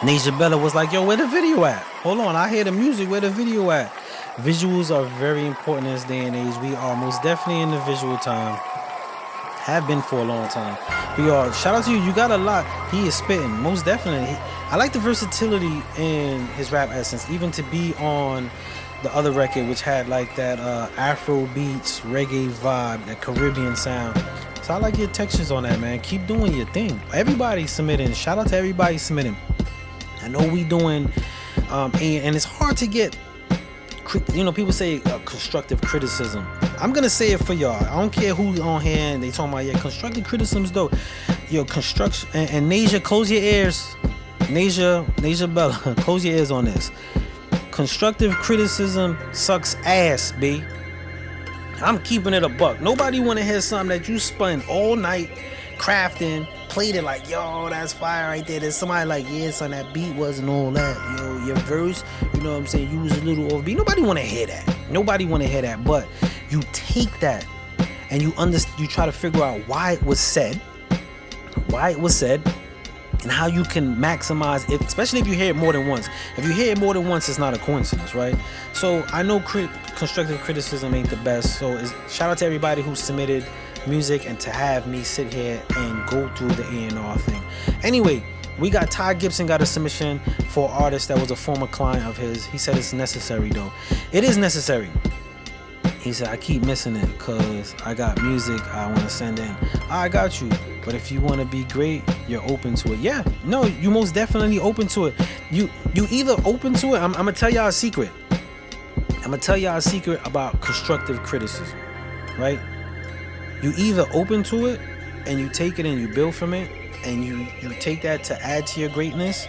Nasia Bella was like, yo, where the video at? Hold on, I hear the music, where the video at? Visuals are very important in this day and age. We are most definitely in the visual time. Have been for a long time. We are. Shout out to you. You got a lot. He is spitting. Most definitely. I like the versatility in his rap essence. Even to be on the other record, which had like that Afro beats, reggae vibe, that Caribbean sound. So I like your textures on that, man. Keep doing your thing. Everybody submitting. Shout out to everybody submitting. I know we doing, and it's hard to get, you know, people say constructive criticism. I'm gonna say it for y'all. I don't care who's on here and they talking about, yeah, constructive criticisms though. Yo, construction, and Nasia, close your ears. Nasia Bella, close your ears on this. Constructive criticism sucks ass, B. I'm keeping it a buck. Nobody wanna hear something that you spent all night crafting, played it like, yo, that's fire right there. There's somebody like, yeah, son, that beat wasn't all that. Yo, your verse, you know what I'm saying, you was a little offbeat. Nobody want to hear that. Nobody want to hear that, but you take that and you try to figure out why it was said, and how you can maximize it, especially if you hear it more than once. If you hear it more than once, it's not a coincidence, right? So I know constructive criticism ain't the best, so shout out to everybody who submitted music and to have me sit here and go through the A&R thing. Anyway, we got Ty Gibson got a submission for an artist that was a former client of his. He said it's necessary though. It is necessary. He said, I keep missing it because I got music I want to send in. I got you. But if you want to be great, you're open to it. Yeah, no, you most definitely open to it. You either open to it. I'm going to tell y'all a secret. I'm going to tell y'all a secret about constructive criticism, right? You either open to it and you take it and you build from it and you take that to add to your greatness,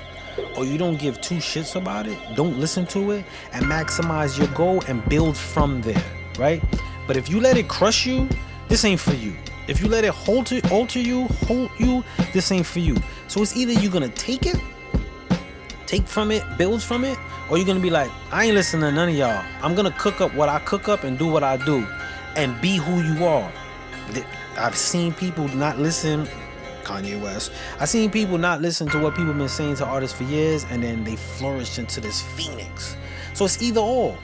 or you don't give two shits about it, don't listen to it, and maximize your goal and build from there, right? But if you let it crush you, this ain't for you. If you let it alter you, this ain't for you. So it's either you're gonna take it, take from it, build from it, or you're gonna be like, I ain't listening to none of y'all. I'm gonna cook up what I cook up and do what I do and be who you are. I've seen people not listen, Kanye West. I've seen people not listen to what people been saying to artists for years, and then they flourish into this phoenix. So it's either or.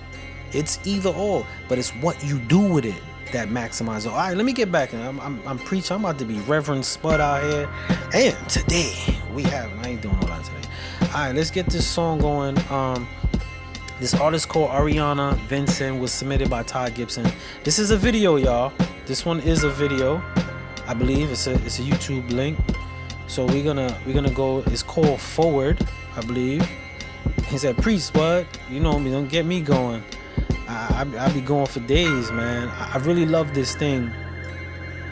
It's either or, but it's what you do with it that maximizes. All right, let me get back. I'm preaching. I'm about to be Reverend Spud out here. And today I ain't doing all that today. All right, let's get this song going. This artist called Ariana Vincent was submitted by Ty Gibson. This is a video, y'all. This one is a video. I believe it's a YouTube link. So we're gonna go. It's called Forward, I believe. He said, "Preach, Spud. You know me. Don't get me going. I be going for days, man. I really love this thing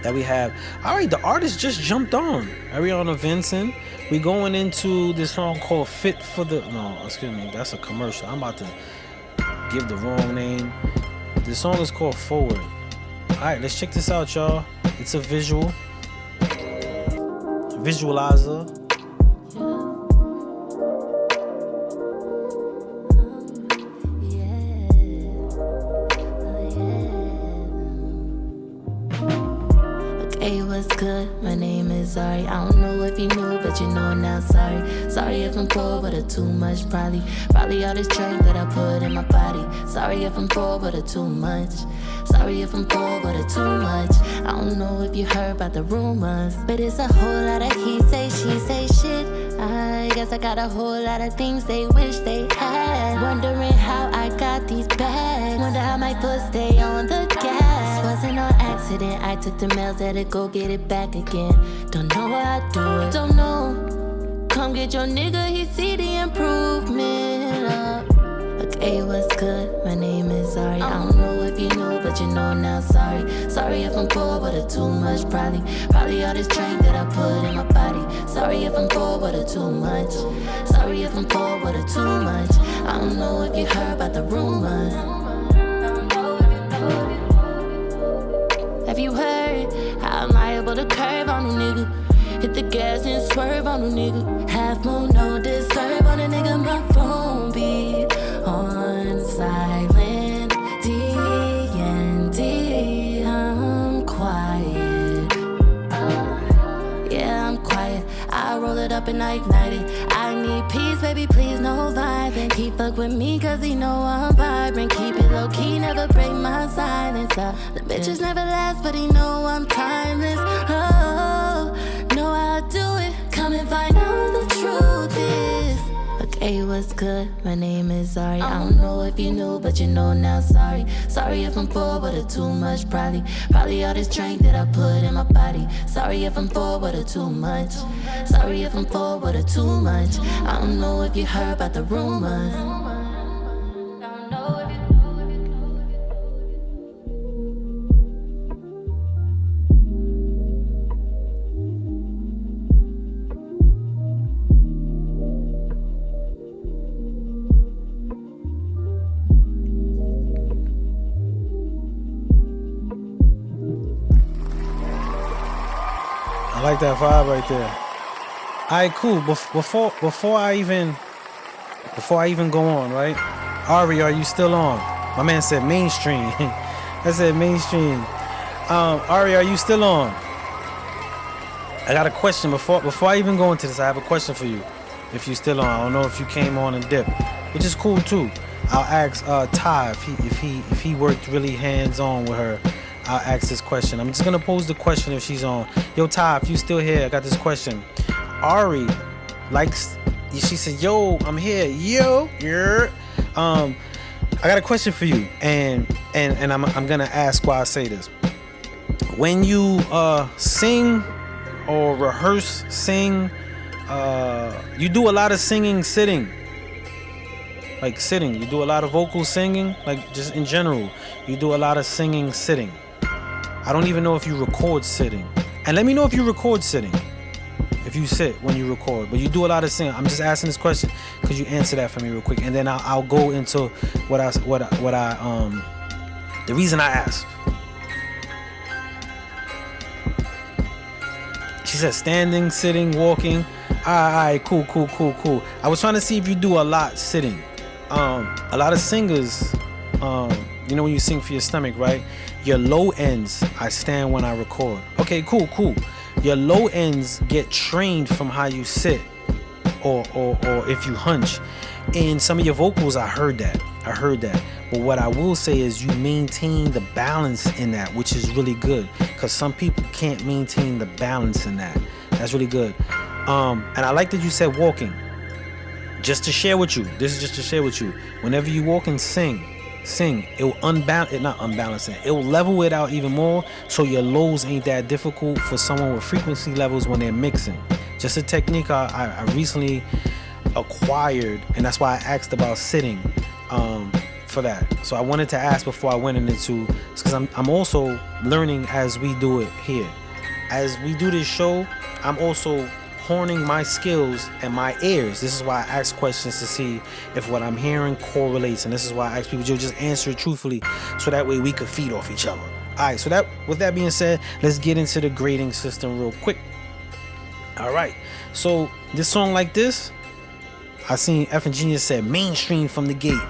that we have." All right, the artist just jumped on. Ariana Vincent. We going into this song called Fit for the... No, excuse me. That's a commercial. I'm about to give the wrong name. This song is called Forward. All right, let's check this out, y'all. It's a visualizer. Hey, what's good? My name is Zari. I don't know if you knew, but you know now. Sorry if I'm poor, but it's too much. Probably all this drink that I put in my body. Sorry if I'm poor, but it's too much. Sorry if I'm poor, but it's too much. I don't know if you heard about the rumors, but it's a whole lot of he say, she say shit. I guess I got a whole lot of things they wish they had. Wondering how I got these bags. Wonder how my foot stay on the gas. Wasn't on accident. I took the mails, had to go get it back again. Don't know why I do it. Don't know. Come get your nigga, he see the improvement. Okay, what's good? My name is Zari. I don't know if you know, but you know now. Sorry if I'm poor, but it's too much. Probably all this drink that I put in my body. Sorry if I'm poor, but it's too much. Sorry if I'm poor, but it's too much. I don't know if you heard about the rumors. Have you heard how I'm liable to curve on a nigga? Hit the gas and swerve on a nigga. Half moon, no disturb on a nigga. My phone be on silent. D&D, I'm quiet. Yeah, I'm quiet. I roll it up and I ignite it. I need peace, baby, please, no vibing. He fuck with me cause he know I'm vibrant. Keep it low key, never break my silence. The bitches never last, but he know I'm timeless. Oh, know how I do it. Come and find out what the truth is. Okay, what's good? My name is Zari. I don't know if you knew, but you know now. Sorry if I'm poor, but it's too much. Probably all this drink that I put in my body. Sorry if I'm poor, but it's too much. Sorry if I'm poor, but it's too much. I don't know if you heard about the rumors. I like that vibe right there. All right, cool. Before I even go on, right? Ari, are you still on? My man said mainstream. I said mainstream. Ari, are you still on? I got a question before I even go into this. I have a question for you. If you still on, I don't know if you came on and dipped, which is cool too. I'll ask Ty if he worked really hands on with her. I'll ask this question. I'm just gonna pose the question if she's on. Yo, Ty, if you still here, I got this question. Ari likes. She said, "Yo, I'm here. Yo, yeah." I got a question for you, and I'm gonna ask why I say this. When you sing or rehearse, sing, you do a lot of singing sitting. Like sitting, you do a lot of vocal singing, like just in general. You do a lot of singing sitting. I don't even know if you record sitting. And let me know if you record sitting. If you sit when you record, but you do a lot of singing. I'm just asking this question because you answer that for me real quick, and then I'll go into the reason I asked. She said standing, sitting, walking. All right, cool. I was trying to see if you do a lot sitting. A lot of singers, you know when you sing for your stomach, right? Your low ends, I stand when I record. Okay, cool. Your low ends get trained from how you sit or if you hunch. In some of your vocals, I heard that. But what I will say is you maintain the balance in that, which is really good. Because some people can't maintain the balance in that. That's really good. And I like that you said walking. Just to share with you. This is just to share with you. Whenever you walk and sing, it will it will level it out even more, so your lows ain't that difficult for someone with frequency levels when they're mixing. Just a technique I recently acquired, and that's why I asked about sitting for that. So I wanted to ask before I went into, because I'm also learning as we do it here. As we do this show, I'm also honing my skills and my ears. This is why I ask questions to see if what I'm hearing correlates, and this is why I ask people to just answer it truthfully, so that way we could feed off each other. All right, so that with that being said, let's get into the grading system real quick. All right, so this song like this, I seen F and Genius said mainstream from the gate.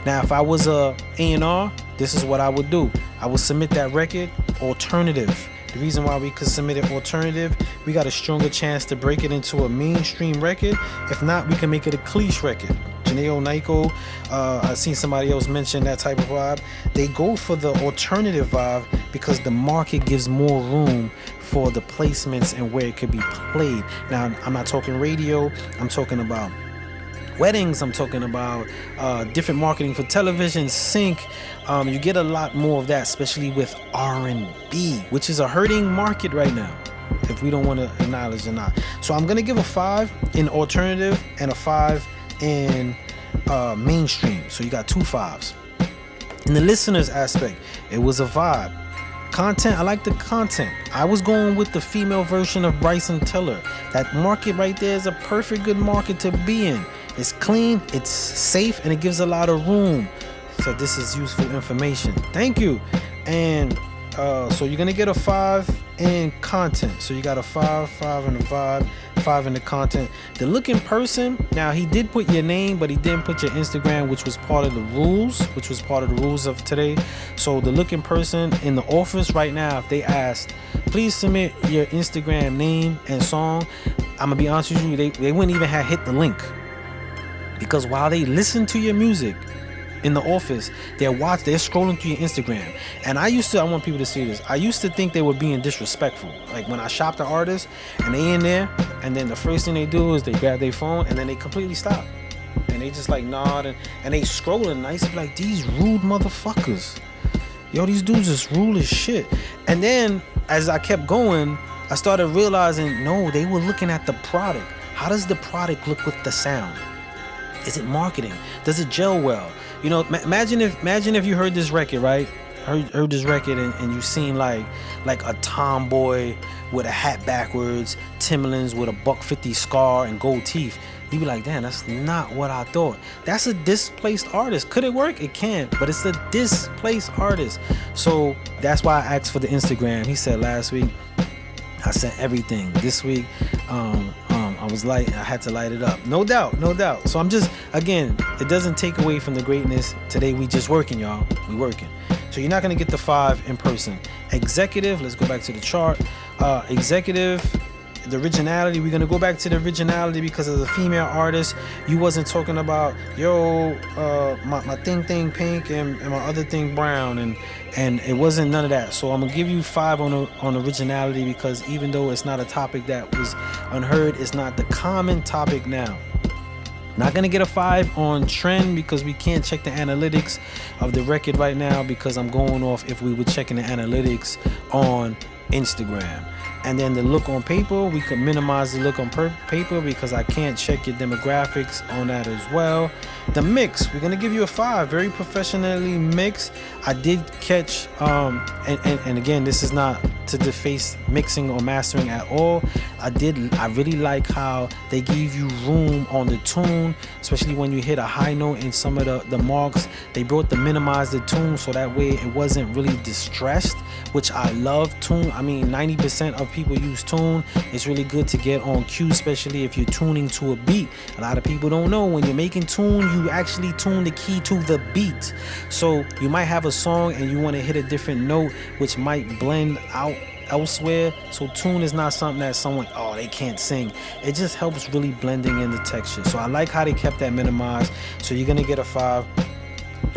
Now if I was a A&R, this is what I would do. I would submit that record alternative. The reason why we could submit it alternative, we got a stronger chance to break it into a mainstream record. If not, we can make it a cliche record. Janae Naiko, I've seen somebody else mention that type of vibe. They go for the alternative vibe because the market gives more room for the placements and where it could be played. Now, I'm not talking radio, I'm talking about weddings, I'm talking about different marketing for television, sync. You get a lot more of that, especially with R&B, which is a hurting market right now, if we don't want to acknowledge or not. So I'm gonna give a 5 in alternative and a 5 in mainstream. So you got 2 5s. In the listeners aspect, it was a vibe. Content, I like the content. I was going with the female version of Bryson Tiller. That market right there is a perfect good market to be in. It's clean, it's safe, and it gives a lot of room. So this is useful information. Thank you. And so you're gonna get a 5 in content. So you got a 5 in the vibe, 5 in the content. The look in person, now he did put your name, but he didn't put your Instagram, which was part of the rules of today. So the look in person in the office right now, if they asked, please submit your Instagram name and song, I'm gonna be honest with you, they wouldn't even have hit the link. Because while they listen to your music in the office, they're scrolling through your Instagram. And I want people to see this. I used to think they were being disrespectful. Like when I shop the artist and they in there, and then the first thing they do is they grab their phone and then they completely stop. And they just like nod and they scrolling. And I used to be like, these rude motherfuckers. Yo, these dudes just rude as shit. And then as I kept going, I started realizing, no, they were looking at the product. How does the product look with the sound? Is it marketing? Does it gel well? You know, imagine if you heard this record, right? Heard this record and you seen like a tomboy with a hat backwards, Timberlands with a $150 scar and gold teeth. You'd be like, damn, that's not what I thought. That's a displaced artist. Could it work? It can, but it's a displaced artist. So that's why I asked for the Instagram. He said last week, I sent everything. This week, I had to light it up. No doubt, no doubt. So I'm just, again, it doesn't take away from the greatness. Today we just working, y'all. We working. So you're not gonna get the 5 in person. Executive, let's go back to the chart. Executive, the originality, we're gonna go back to the originality because as a female artist, you wasn't talking about, yo, my thing pink and my other thing brown, and it wasn't none of that. So I'm gonna give you 5 on originality because even though it's not a topic that was unheard, it's not the common topic now. Not gonna get a 5 on trend because we can't check the analytics of the record right now because I'm going off if we were checking the analytics on Instagram. And then the look on paper, we could minimize the look on paper because I can't check your demographics on that as well. The mix, we're gonna give you a 5, very professionally mixed. I did catch, and again, this is not to deface mixing or mastering at all. I really like how they give you room on the tune, especially when you hit a high note in some of the marks. They brought the minimize the tune so that way it wasn't really distressed, which I love. Tune, I mean 90% of people use tune. It's really good to get on cue, especially if you're tuning to a beat. A lot of people don't know when you're making tune, you actually tune the key to the beat. So you might have a song and you want to hit a different note which might blend out elsewhere. So tune is not something that someone, oh, they can't sing. It just helps really blending in the texture. So I like how they kept that minimized. So you're gonna get a 5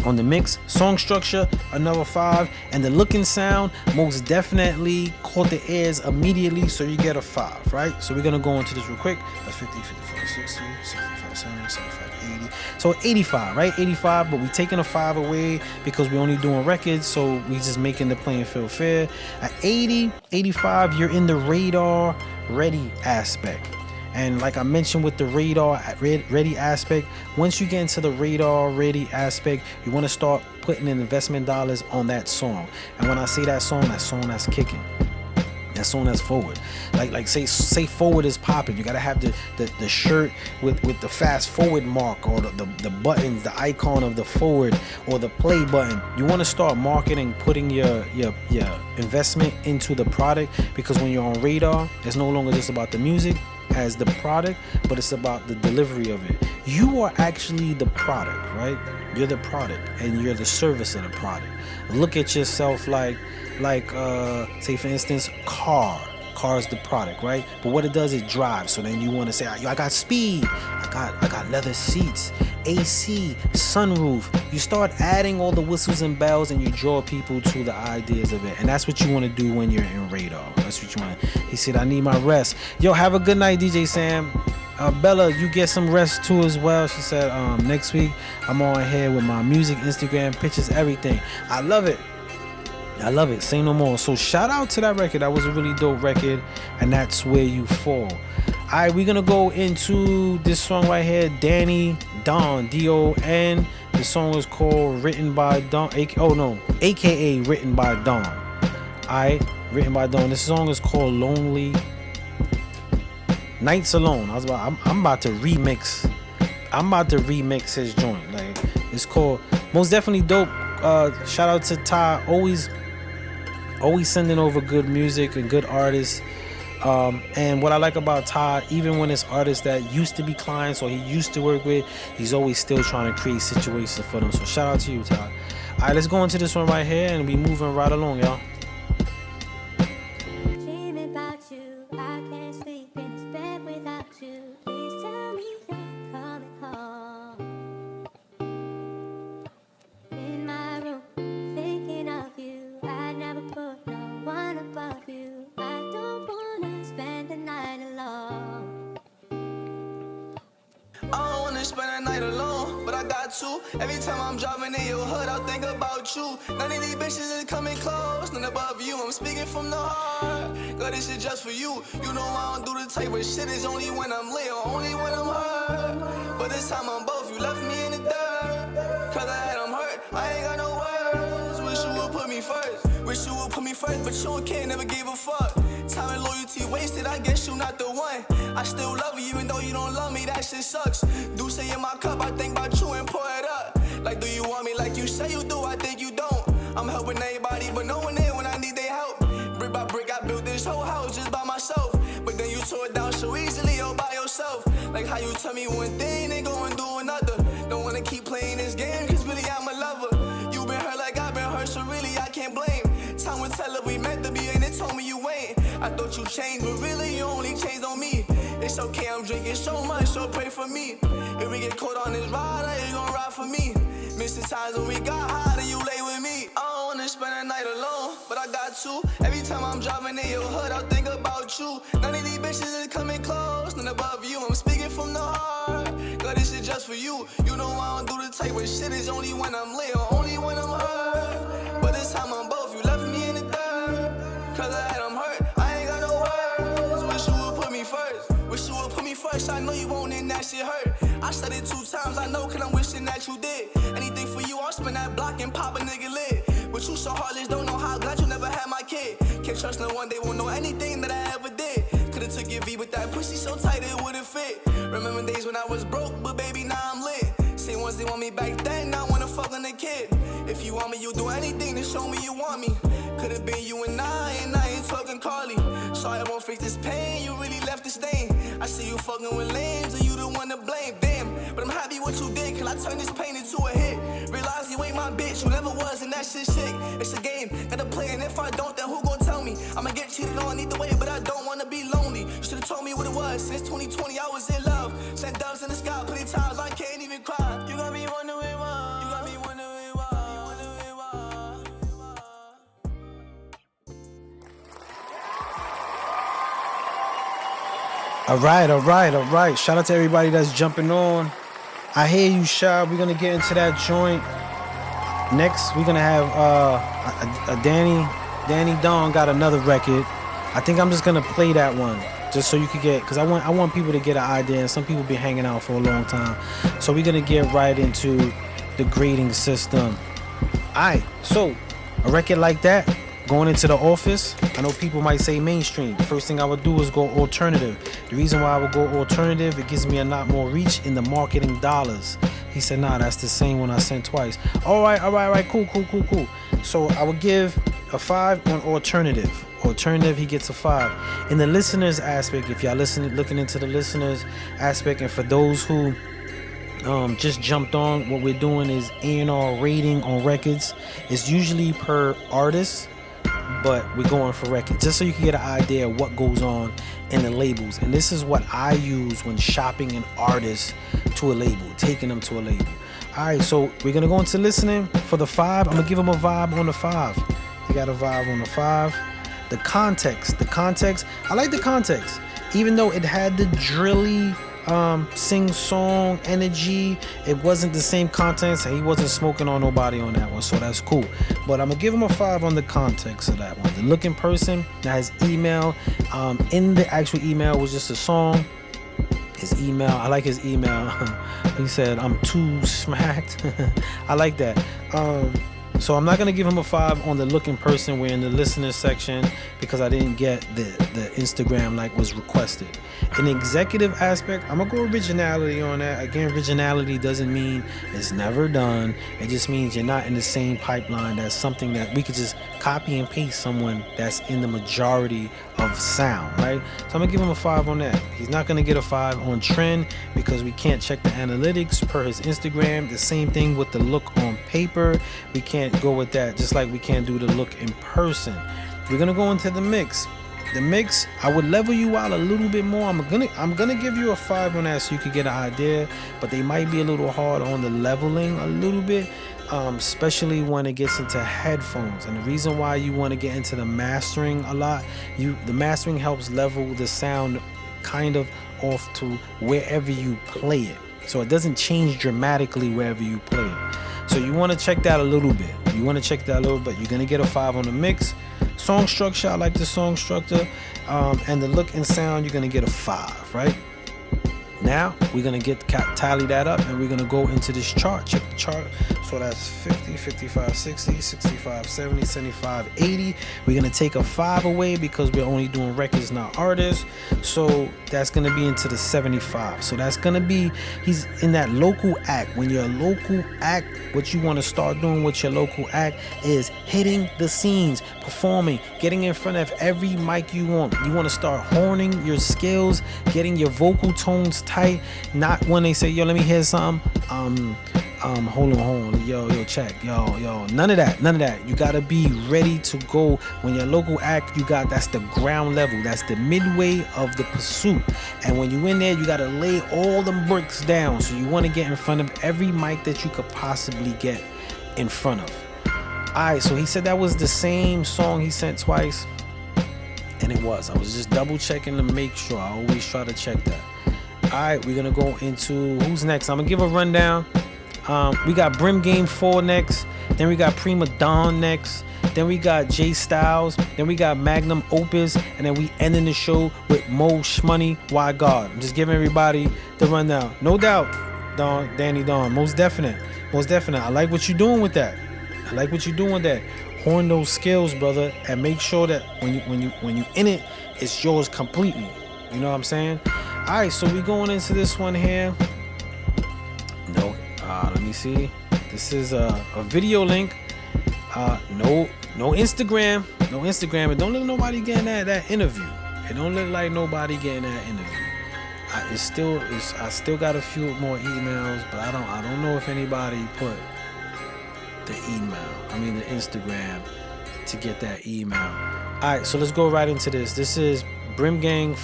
on the mix. Song structure, another 5, and the look and sound most definitely caught the ears immediately, so you get a 5, right? So we're gonna go into this real quick. That's 50, 54, 60, 65, 70, 75, 80. So 85, right? 85, but we're taking a 5 away because we're only doing records, so we just making the playing field fair. At 80, 85, you're in the radar ready aspect. And like I mentioned with the radar ready aspect, once you get into the radar ready aspect, you want to start putting in investment dollars on that song. And when I say that song that's kicking. That song that's forward. Like say forward is popping. You gotta have the shirt with the fast forward mark or the buttons, the icon of the forward or the play button. You want to start marketing, putting your investment into the product, because when you're on radar, it's no longer just about the music as the product, but it's about the delivery of it. You are actually the product, right? You're the product and you're the service of the product. Look at yourself like say for instance, car's the product, right? But what it does, it drives. So then you want to say, yo, I got speed, I got leather seats, AC, sunroof. You start adding all the whistles and bells and you draw people to the ideas of it. And that's what you want to do when you're in radar. That's what you want. He said, I need my rest. Yo, have a good night, DJ Sam. Bella, you get some rest too as well. She said, next week I'm on here with my music, Instagram, pictures, everything. I love it. Say no more. So shout out to that record. That was a really dope record, and that's where you fall. Alright, we're gonna go into this song right here, Danny Don, D-O-N. The song is called Written by Don, aka Written by Don. Alright, Written by Don. This song is called Lonely Nights Alone. I'm about to remix his joint. Like, it's called, most definitely dope. Shout out to Ty, always sending over good music and good artists. And what I like about Ty, even when it's artists that used to be clients or he used to work with, he's always still trying to create situations for them. So shout out to you, Ty. All right, let's go into this one right here and we moving right along, y'all. Every time I'm driving in your hood, I think about you. None of these bitches is coming close, none above you. I'm speaking from the heart, girl, this shit just for you. You know I don't do the type of shit, it's only when I'm lit or only when I'm hurt. But this time I'm both, you left me in the dirt. Cause I'm hurt, I ain't got no words. Wish you would put me first, but you can't, never gave a fuck. Time and loyalty wasted, I guess you not the one. I still love you even though you don't love me, that shit sucks. Do say in my cup, I think about you and pour it up. Like, do you want me like you say you do? I think you don't. I'm helping everybody, but no one there when I need their help. Brick by brick, I built this whole house just by myself. But then you tore it down so easily all by yourself. like how you tell me one thing, then go and do another. Don't wanna keep playing this game, cause really I'm a lover. You been hurt like I've been hurt, so really I can't blame. Time will tell if we meant to be, and it told me you ain't. I thought you changed, but really you only changed on me. It's okay, I'm drinking so much, so pray for me. If we get caught on this ride, how you gon' ride for me? Miss the times when we got high, then you lay with me. I don't wanna spend a night alone, but I got to. Every time I'm driving in your hood, I'll think about you. None of these bitches is coming close, none above you. I'm speaking from the heart, God, this is just for you. You know I don't do the type of shit, it's only when I'm lit or only when I'm hurt. But this time I'm both, you left me in the dirt. Cause I'm hurt, I ain't got no words. Wish you would put me first, wish you would put me first. I know you won't, and that shit hurt. I said it 2 times, I know, cause I'm wishing that you did. Anything for you, I'll spin that block and pop a nigga lid. But you so heartless, don't know how, glad you never had my kid. Can't trust no one, they won't know anything that I ever did. Could've took your V, but that pussy so tight it wouldn't fit. Remember days when I was broke, but baby, now I'm lit. Same ones they want me back then, now I wanna fuck on a kid. If you want me, you'll do anything to show me you want me. Could've been you and I ain't talking Carly. Sorry I won't fix this pain, you really left the stain. I see you fucking with lames, and you the one to blame, damn. But I'm happy what you did, cause I turned this pain into a hit. Realize you ain't my bitch, you never was, and that shit sick. It's a game, gotta play, and if I don't, then who gon' tell me? I'ma get cheated on either way, but I don't wanna be lonely. You should've told me what it was, since 2020 I was in love. Sent doves in the sky, plenty times I can't even cry. You got me wondering why, you got me wondering why, wondering why. All right. Shout out to everybody that's jumping on. I hear you, Shy. We're gonna get into that joint. Next, we're gonna have a Danny Don got another record. I think I'm just gonna play that one just so you could get, because I want people to get an idea, and some people been hanging out for a long time. So we're gonna get right into the grading system. Alright, so a record like that, going into the office, I know people might say mainstream. First thing I would do is go alternative. The reason why I would go alternative, it gives me a lot more reach in the marketing dollars. He said, nah, that's the same one I sent twice. All right, cool. So I would give a 5 on alternative. Alternative, he gets a 5. In the listeners aspect, if y'all looking into the listeners aspect, and for those who just jumped on, what we're doing is A&R rating on records. It's usually per artist, but we're going for records just so you can get an idea of what goes on in the labels. And this is what I use when shopping an artist to a label, taking them to a label. All right, so we're gonna go into listening for the 5. I'm gonna give him a vibe on the 5. He got a vibe on the 5. The context, I like the context, even though it had the drilly sing-song energy. It wasn't the same content, so he wasn't smoking on nobody on that one, so that's cool. But I'm gonna give him a 5 on the context of that one. The Look in Person, now his email, in the actual email was just a song. His email, I like his email. He said, I'm too smacked. I like that. So I'm not gonna give him a 5 on the Look in Person. We're in the listener section because I didn't get the Instagram like was requested. In the executive aspect, I'm gonna go originality on that. Again, originality doesn't mean it's never done. It just means you're not in the same pipeline. That's something that we could just copy and paste someone that's in the majority of sound, right? So I'm gonna give him a 5 on that. He's not gonna get a 5 on trend because we can't check the analytics per his Instagram. The same thing with the look on paper. We can't go with that, just like we can't do the look in person. We're gonna go into the mix. The mix, I would level you out a little bit more. I'm gonna give you a 5 on that so you could get an idea, but they might be a little hard on the leveling a little bit, especially when it gets into headphones. And the reason why you want to get into the mastering a lot, the mastering helps level the sound kind of off to wherever you play it, so it doesn't change dramatically wherever you play it. So you want to check that a little bit. You're gonna get a 5 on the mix. Song structure, I like the song structure, and the look and sound, you're gonna get a 5, right? Now we're gonna tally that up, and we're gonna go into this chart. Check the chart. So So that's 50, 55, 60, 65, 70, 75, 80. We're going to take a 5 away because we're only doing records, not artists. So that's going to be into the 75. So that's going to be, he's in that local act. When you're a local act, what you want to start doing with your local act is hitting the scenes, performing, getting in front of every mic you want. You want to start honing your skills, getting your vocal tones tight. Not when they say, yo, let me hear something. Hold on, yo, check, yo, none of that. You gotta be ready to go. When your local act, that's the ground level, that's the midway of the pursuit. And when you in there, you gotta lay all them bricks down. So you want to get in front of every mic that you could possibly get in front of. Alright, so he said that was the same song he sent twice, and it was. I was just double checking to make sure. I always try to check that. Alright, we're gonna go into who's next. I'm gonna give a rundown. We got Brim Game 4 next. Then we got Prima Dawn next. Then we got Jay Styles. Then we got Magnum Opus. And then we ending the show with Mo Shmoney, Why God. I'm just giving everybody the rundown. No doubt, Danny Dawn. Most definite. I like what you're doing with that. Horn those skills, brother, and make sure that when you in it, it's yours completely. You know what I'm saying? All right, so we going into this one here. Let me see. This is a video link. No Instagram. It don't look nobody getting that interview. It don't look like nobody getting that interview. I still got a few more emails, but I don't know if anybody put the Instagram to get that email. All right, so let's go right into this. This is Brim Game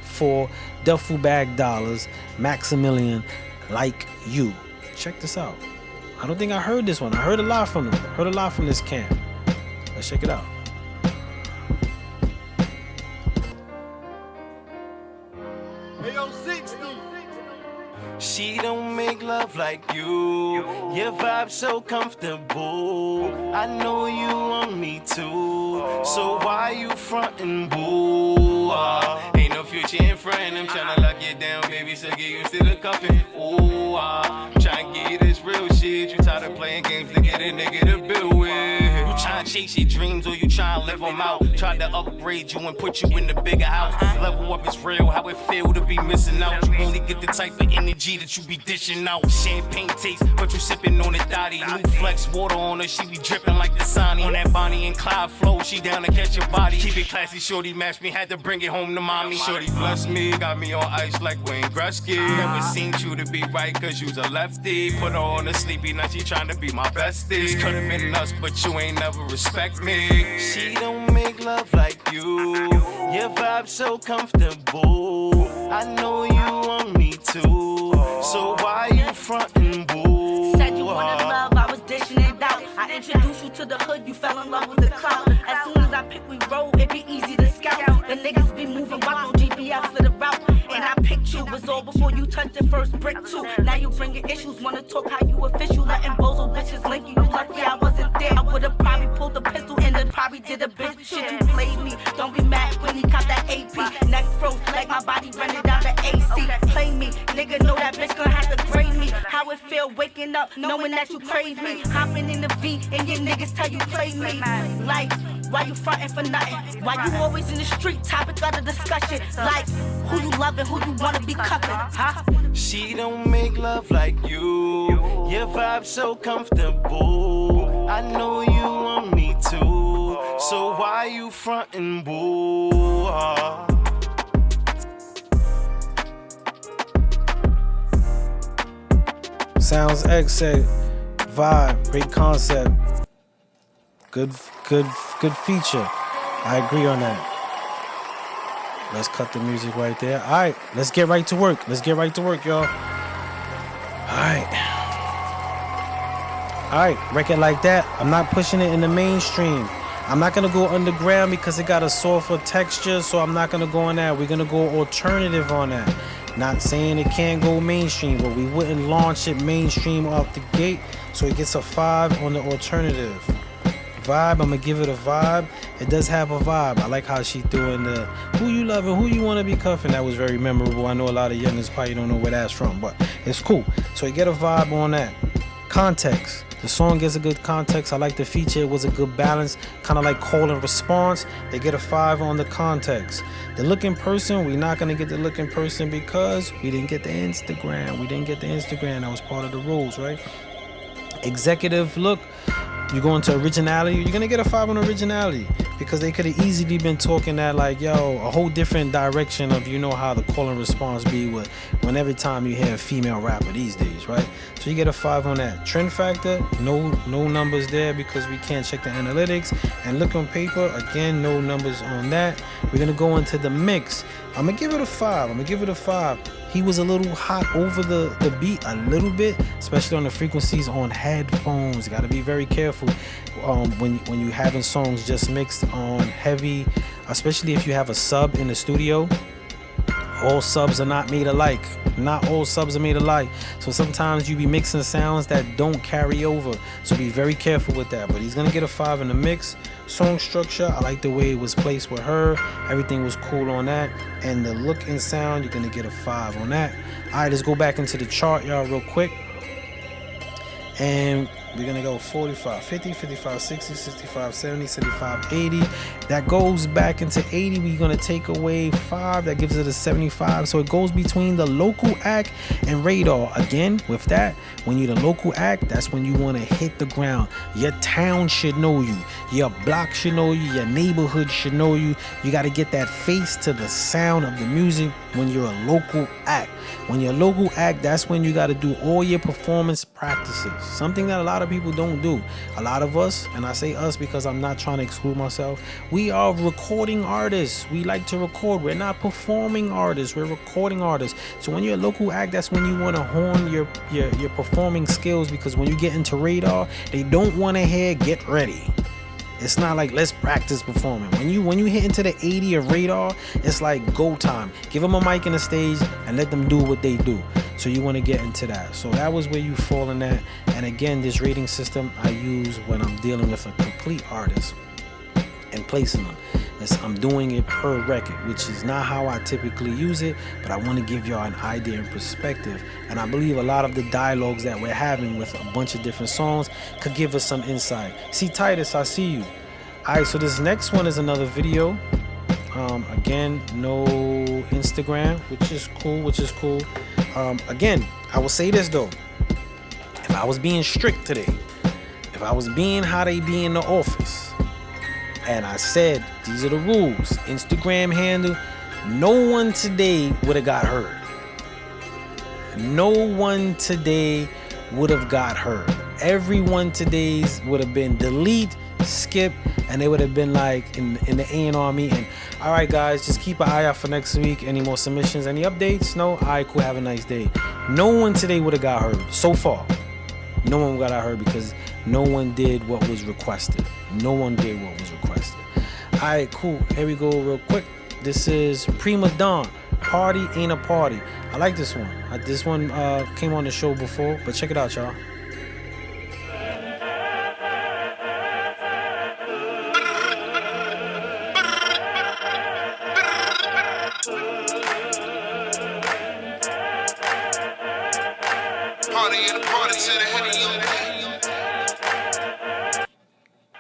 4 Duffel Bag Dollars Maximilian Like You. Check this out. I don't think I heard this one. I heard a lot from them. Heard a lot from this camp. Let's check it out. She don't make love like you. Your vibe so comfortable. I know you want me to. So why you frontin', boo? Ain't no future in front. I'm tryna lock you down, baby, so get used to the cuffin'. Ooh, I'm tryna get you this real shit. You tired of playing games to get a nigga to build with. You tryna chase your dreams or you tryna live them out. Tried to upgrade you and put you in the bigger house. Level up is real, how it feel to be missing out. You only get the type of energy that you be dishing out. Champagne taste, but you sipping on the Dottie. New flex water on her, she be dripping like the Sonny. On that Bonnie and Clyde flow, she down to catch your body. Keep it classy, shorty match me, had to bring it home to mommy. Shorty bless me, got me on ice like Wayne Gretzky. Never seen you to be right, cause you's a lefty. Put her on a sleepy, now she tryna be my bestie. This could've been us, but you ain't never respect me. She don't make love like you. Your vibe so comfortable. I know you want me to. So why you frontin', boo? Said you wanted love, I was dishing it out. I introduced you to the hood, you fell in love with the clout. As soon as I pick, we roll, it be easy to scout. The niggas be moving wild on GPS for the route. And I picked you, was all before you touched the first brick too. Now you bringing issues, wanna talk how you official. Letting bozo bitches link you, you lucky I wasn't there. I would've probably pulled the pistol and then probably did a bitch shit. You played me, don't be mad when he caught that AP. Neck froze like my body running down the AC. Play me, nigga know that bitch gonna have to grade me. How it feel waking up, knowing that you crave me. Hopping in the V and your niggas tell you play me. Like, why you frontin' for nothing? Why you always in the street, topic of the discussion? Like, who you loving, who you wanna be cuffing, huh? She don't make love like you. Your vibe so comfortable. I know you want me to. So why you frontin', boo? Sounds X said, vibe, great concept. Good feature. I agree on that. Let's cut the music right there. All right, let's get right to work. Y'all. All right, record like that. I'm not pushing it in the mainstream. I'm not gonna go underground because it got a softer texture, so I'm not gonna go on that. We're gonna go alternative on that. Not saying it can't go mainstream, but we wouldn't launch it mainstream off the gate, so it gets a 5 on the alternative. Vibe, I'm gonna give it a vibe. It does have a vibe. I like how she threw in the who you loving, who you wanna be cuffing. That was very memorable. I know a lot of youngins probably don't know where that's from, but it's cool. So you get a vibe on that. Context. The song gets a good context. I like the feature. It was a good balance, kind of like call and response. They get a 5 on the context. The look in person, we're not going to get the look in person because we didn't get the Instagram. That was part of the rules, right? Executive look, you go into originality, you're going to get a 5 on originality because they could have easily been talking that like, yo, a whole different direction of, you know, how the call and response be with when every time you hear a female rapper these days, right? So you get a 5 on that. Trend factor, no numbers there because we can't check the analytics. And look on paper, again, no numbers on that. We're going to go into the mix. I'm going to give it a 5. He was a little hot over the beat a little bit, especially on the frequencies on headphones. You got to be very careful when you're having songs just mixed on heavy, especially if you have a sub in the studio. All subs are not made alike. So sometimes you be mixing sounds that don't carry over. So be very careful with that. But he's going to get a 5 in the mix. Song structure, I like the way it was placed with her. Everything was cool on that. And the look and sound, you're going to get a 5 on that. All right, let's go back into the chart, y'all, real quick. And we're going to go 45, 50, 55, 60, 65, 70, 75, 80. That goes back into 80. We're going to take away 5. That gives it a 75. So it goes between the local act and radar. Again, with that, when you're the local act, that's when you want to hit the ground. Your town should know you. Your block should know you. Your neighborhood should know you. You got to get that face to the sound of the music when you're a local act. When you're a local act, that's when you got to do all your performance practices. Something that a lot of people don't do. A lot of us, and I say us because I'm not trying to exclude myself, we are recording artists. We like to record. We're not performing artists. We're recording artists. So when you're a local act, that's when you want to hone your performing skills, because when you get into radar, they don't want to hear get ready. It's not like let's practice performing. When you hit into the 80 of radar, it's like go time. Give them a mic and a stage and let them do what they do. So you want to get into that. So that was where you fall in that. And again, this rating system I use when I'm dealing with a complete artist and placing them. I'm doing it per record, which is not how I typically use it, but I want to give y'all an idea and perspective. And I believe a lot of the dialogues that we're having with a bunch of different songs could give us some insight. See, Titus, I see you. All right, so this next one is another video. Again, no Instagram, which is cool. Again, I will say this though. If I was being strict today, if I was being how they be in the office, and I said, these are the rules, Instagram handle, no one today would have got hurt. No one today would have got hurt. Everyone today's would have been delete, skip, and they would have been like in the A&R meeting. All right, guys, just keep an eye out for next week. Any more submissions, any updates? No? All right, cool, have a nice day. No one today would have got hurt so far. No one got hurt because no one did what was requested. All right, cool. Here we go real quick. This is Prima Dawn. Party Ain't a Party. I like this one. This one came on the show before, but check it out, y'all.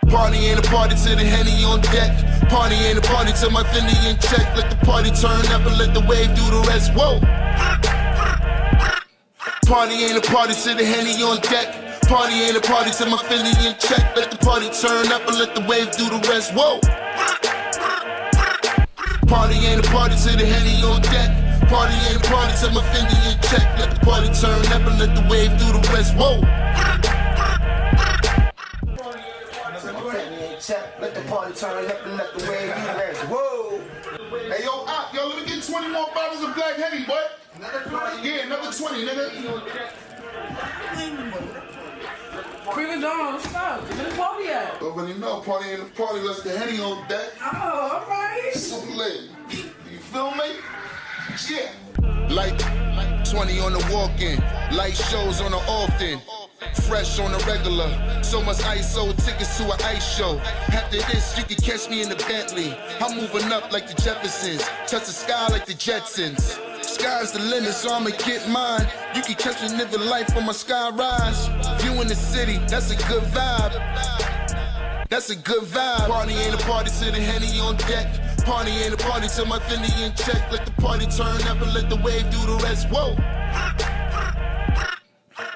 Party ain't a party till the Henny on deck. Party ain't a party till my Philly in check. Let the party turn up and let the wave do the rest. Whoa. Party ain't a party till the Henny on deck. Party ain't a party till my Philly in check. Let the party turn up and let the wave do the rest. Whoa. Party ain't a party till the Henny on deck. Party ain't a party till my Philly in check. Let the party turn up and let the wave do the rest. Whoa. Let the party turn up and let the wave do the rest. Whoa! Hey, yo, let me get 20 more bottles of Black Henny, boy. Yeah, another 20, nigga. Prima Dawn, what's up? Where's the party at? Don't really know. Party ain't a party unless the Henny on deck. Oh, alright. So lit. You feel me? Yeah. Like 20 on the walk-in. Light shows on the often. Fresh on the regular. So much ISO tickets to an ice show. After this, you can catch me in the Bentley. I'm moving up like the Jeffersons. Touch the sky like the Jetsons. Sky's the limit, so I'ma get mine. You can catch me living life on my sky rise. View in the city, that's a good vibe. That's a good vibe. Party ain't a party till the Henny on deck. Party ain't a party till my Fendi in check. Let the party turn up and let the wave do the rest. Whoa.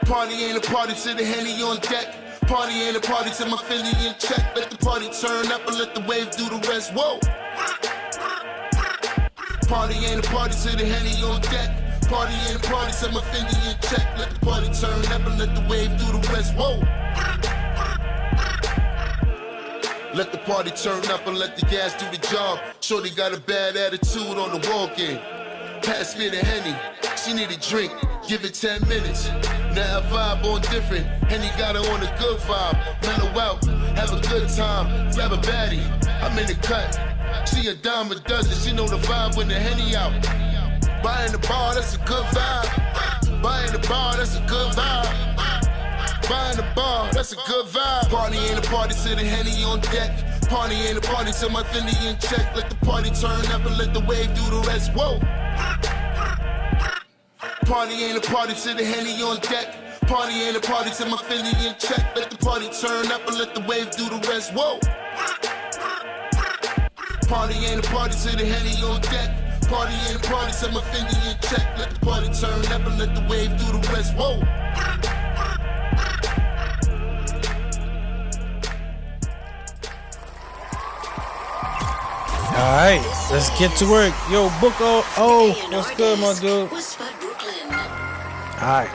Party ain't a party till the Henny on deck. Party ain't a party till my Fendi in check. Let the party turn up and let the wave do the rest. Whoa. Party ain't a party till the Henny on deck. Party ain't a party till my Fendi in check. Let the party turn up and let the wave do the rest. Whoa. Let the party turn up and let the gas do the job. Shorty got a bad attitude on the walk-in. Pass me the Henny, she need a drink, give it 10 minutes. Now I vibe on different, Henny got her on a good vibe. Mellow out, have a good time, grab a baddie, I'm in the cut. She a dime a dozen, she know the vibe when the Henny out. Buying the bar, that's a good vibe. Buying the bar, that's a good vibe. Buying the bar, that's a good vibe. Party ain't a party till the Henny on deck. Party ain't a party till my Fendi in check. Let the party turn up and let the wave do the rest. Whoa. Party ain't a party till the Henny on deck. Party ain't a party till my Fendi in check. Let the party turn up and let the wave do the rest. Whoa. Party ain't a party till the Henny on deck. Party ain't a party till my Fendi in check. Let the party turn up and let the wave do the rest. Whoa. Alright, let's get to work. Yo, Book O, what's good, my dude? Alright.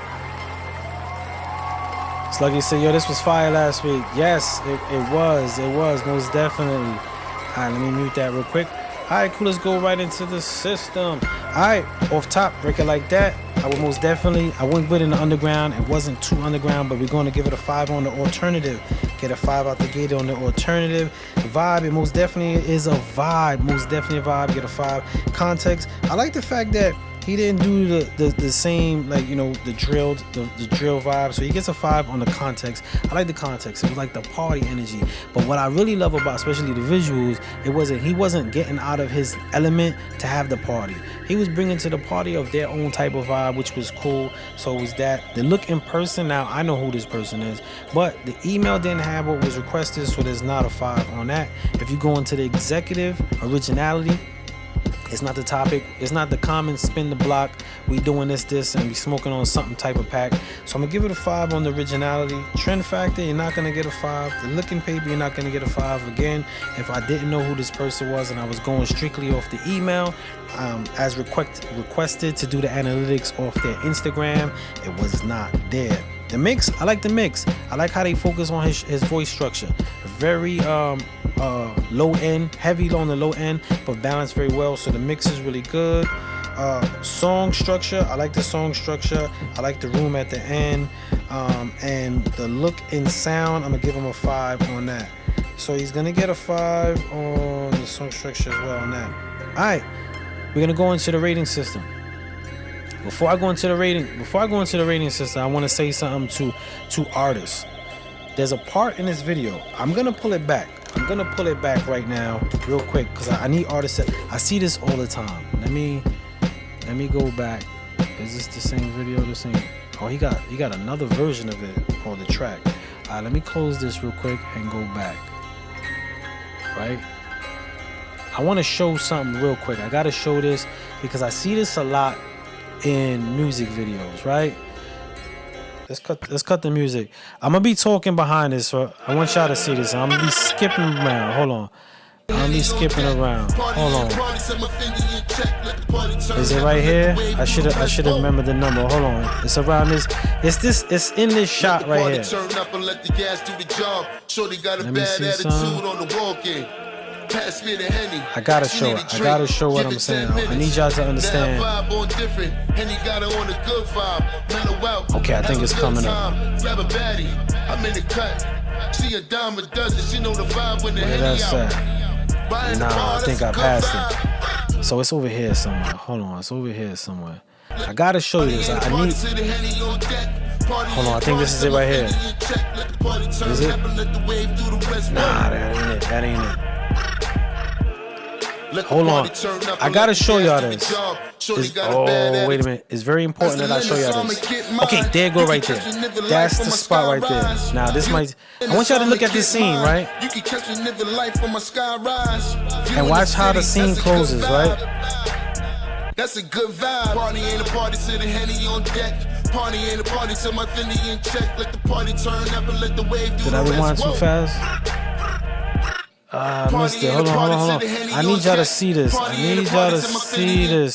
Sluggy said, yo, this was fire last week. Yes, it was, most definitely. Alright, let me mute that real quick. Alright, cool, let's go right into the system. Alright, off top, break it like that. I would most definitely, I went with it in the underground. It wasn't too underground, but we're going to give it a 5 on the alternative. Get a 5 out the gate on the alternative. Vibe, it most definitely is a vibe. Most definitely a vibe, get a 5. Context, I like the fact that he didn't do the same, like, you know, the drill vibe. So he gets a 5 on the context. I like the context. It was like the party energy. But what I really love about, especially the visuals, he wasn't getting out of his element to have the party. He was bringing to the party of their own type of vibe, which was cool. So it was that. The look in person, now I know who this person is, but the email didn't have what was requested, so there's not a 5 on that. If you go into the executive originality, it's not the topic, it's not the common spin the block, we doing this and we smoking on something type of pack. So I'm gonna give it a 5 on the originality. Trend factor, you're not gonna get a 5. The looking paper, you're not gonna get a 5. Again, if I didn't know who this person was and I was going strictly off the email, as requested to do the analytics off their Instagram, it was not there. The mix, I like the mix. I like how they focus on his voice structure. Very low end, heavy on the low end, but balanced very well. So the mix is really good. Song structure, I like the song structure. I like the room at the end. And the look and sound, I'm gonna give him a 5 on that. So he's gonna get a 5 on the song structure as well on that. Alright, we're gonna go into the rating system. Before I go into the rating system, I want to say something to artists. There's a part in this video. I'm gonna pull it back. Right now, real quick, because I need artists. I see this all the time. Let me go back. Is this the same video? The same? Oh, he got another version of it on the track. Let me close this real quick and go back. Right. I want to show something real quick. I gotta show this because I see this a lot in music videos, right? Let's cut the music. I'm gonna be talking behind this, so I want y'all to see this. I'm gonna be skipping around. Hold on. I'm gonna be skipping around. Hold on. Is it right here? I should have remembered the number. Hold on. It's around this. It's in this shot right here. Let me see something. I gotta show it. I gotta show what I'm saying. I need y'all to understand. Okay, I think it's coming up. Where that's at? Nah, I think I passed it. So it's over here somewhere. Hold on, it's over here somewhere. I gotta show you this. I need. Hold on, I think this is it right here. Is it? Nah, that ain't it. Hold on. I gotta show y'all this. Oh, wait a minute. It's very important that I show y'all this. Okay, there you go right there. That's the spot right there. Now, this might... I want y'all to look at this scene, right? And watch how the scene closes, right? That's a good vibe. Party ain't a party till the Henny on deck. Party ain't a party till my Fendi in check. Let the party turn up and let the wave do Did the I rest. rewind too fast? Missed it. Hold on. I need y'all to see this.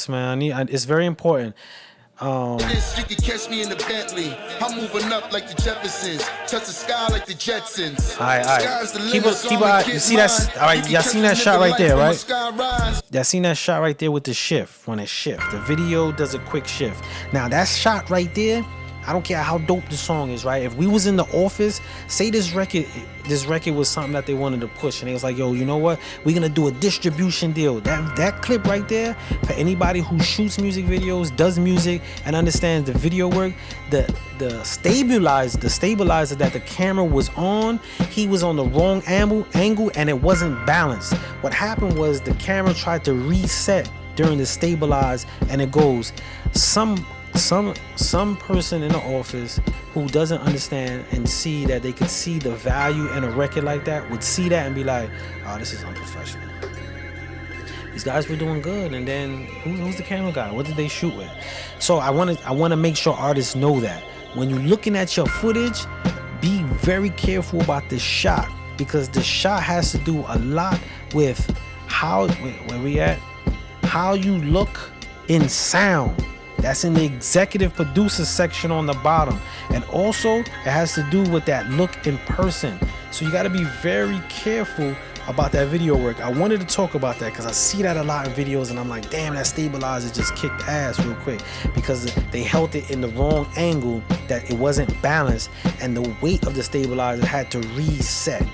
Man. It's very important. You can catch me in the Bentley. I'm moving up like the Jeffersons. Touch the sky like the Jetsons. Alright. Keep an eye. You see that? Alright, y'all seen that shot right there, right? Y'all seen that shot right there with the shift. When it shift. The video does a quick shift. Now that shot right there, I don't care how dope the song is, right? If we was in the office, say this record was something that they wanted to push, and they was like, yo, you know what? We're gonna do a distribution deal. That clip right there, for anybody who shoots music videos, does music, and understands the video work, the stabilizer that the camera was on, he was on the wrong angle, and it wasn't balanced. What happened was the camera tried to reset during the stabilize, and it goes, some person in the office who doesn't understand and see that they could see the value in a record like that would see that and be like, oh, this is unprofessional. These guys were doing good, and then who's the camera guy? What did they shoot with? So I want to make sure artists know that when you're looking at your footage, be very careful about the shot, because the shot has to do a lot with where we at, how you look in sound. That's in the executive producer section on the bottom. And also, it has to do with that look in person. So you got to be very careful about that video work. I wanted to talk about that because I see that a lot in videos, and I'm like, damn, that stabilizer just kicked ass real quick, because they held it in the wrong angle, that it wasn't balanced, and the weight of the stabilizer had to reset.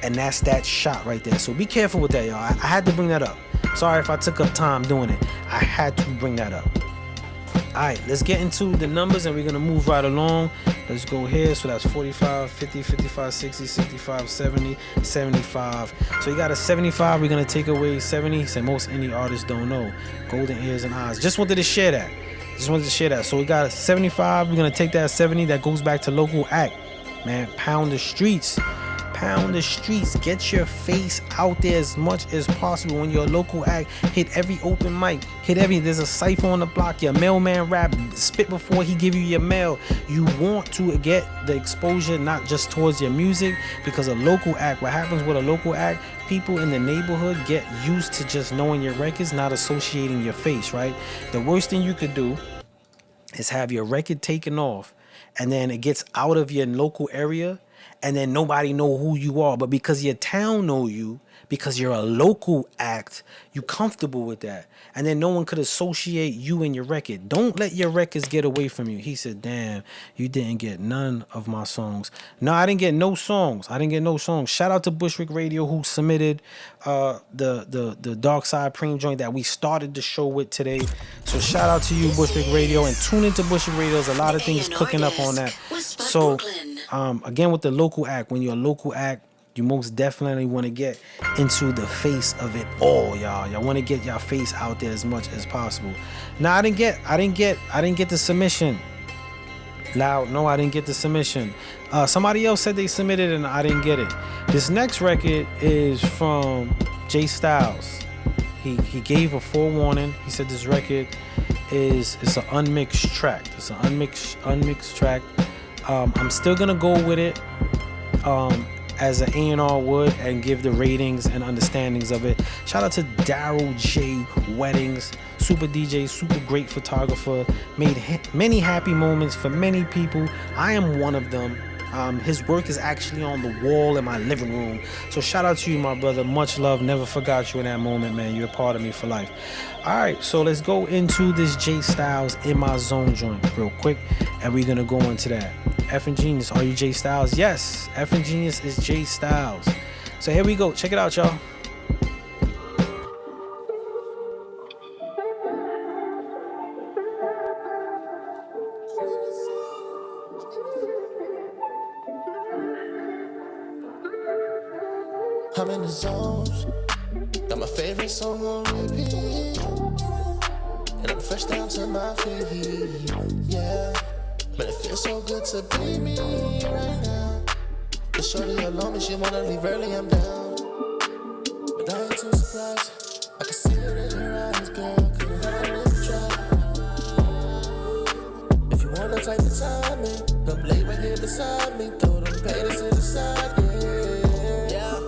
And that's that shot right there. So be careful with that, y'all. I had to bring that up. Sorry if I took up time doing it. I had to bring that up. Alright, let's get into the numbers, and we're going to move right along. Let's go here. So that's 45, 50, 55, 60, 65, 70, 75. So you got a 75. We're going to take away 70. So most indie artists don't know. Golden ears and eyes. Just wanted to share that. So we got a 75. We're going to take that 70. That goes back to local act. Man, pound the streets. Get your face out there as much as possible. When you're a local act, hit every open mic, there's a cipher on the block, your mailman rap, spit before he give you your mail. You want to get the exposure, not just towards your music, because a local act, what happens with a local act, people in the neighborhood get used to just knowing your records, not associating your face, right? The worst thing you could do is have your record taken off, and then it gets out of your local area, and then nobody know who you are. But because your town know you, because you're a local act, you comfortable with that. And then no one could associate you and your record. Don't let your records get away from you. He said, damn, you didn't get none of my songs. No, I didn't get no songs. Shout out to Bushwick Radio, who submitted the Dark Side Preem joint that we started the show with today. So shout out to you, Bushwick Radio, and tune into Bushwick Radio. There's a lot of things cooking up on that. So again, with the local act, when you're a local act, you most definitely want to get into the face of it all, y'all. Y'all want to get your face out there as much as possible. Now, I didn't get the submission. Loud, no, I didn't get the submission. Somebody else said they submitted and I didn't get it. This next record is from Jay Styles. He gave a forewarning. He said this record it's an unmixed track. It's an unmixed track. I'm still gonna go with it as an A&R would, and give the ratings and understandings of it. Shout out to Daryl J. Weddings, super DJ, super great photographer, made many happy moments for many people. I am one of them. His work is actually on the wall in my living room. So shout out to you, my brother. Much love. Never forgot you in that moment, man. You're a part of me for life. All right, so let's go into this Jay Styles In My Zone joint real quick, and we're gonna go into that. Effing Genius, are you Jay Styles? Yes, Effing Genius is Jay Styles. So here we go. Check it out, y'all. I'm in the zone. Got my face favorite song on repeat, and I'm fresh down to my feet, yeah. But it feels so good to be me right now. The shorty alone and she wanna leave early, I'm down. But I ain't too surprised, I can see it in your eyes, girl. Couldn't hide it if you tried. If you want that type of timing, don't lay right here beside me. Throw them panties to the side, yeah.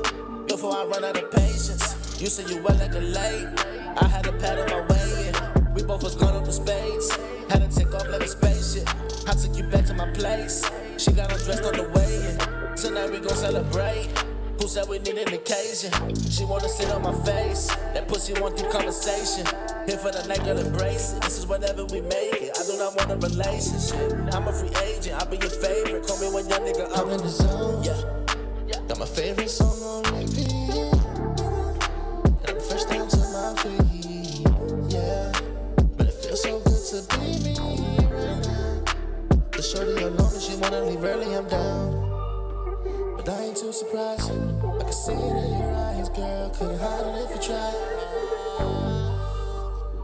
Before I run out of patience, you said you were like a late. I had to paddle my way in. We both was going up to space. Had to take off like a spaceship. I took you back to my place. She got undressed on the way in. Tonight we gon' celebrate. Who said we need an occasion? She wanna sit on my face. That pussy want deep conversation. Here for the night, girl, embrace it. This is whenever we make it. I do not want a relationship. I'm a free agent, I'll be your favorite. Call me when young nigga, I'm in the zone. Yeah. Got my favorite song on repeat, and I'm fresh down to my feet, yeah. But it feels so good to be me right now. The shorty alone and she wanna leave early, I'm down. But I ain't too surprised, I can see it in your eyes, girl. Couldn't hide it if you tried.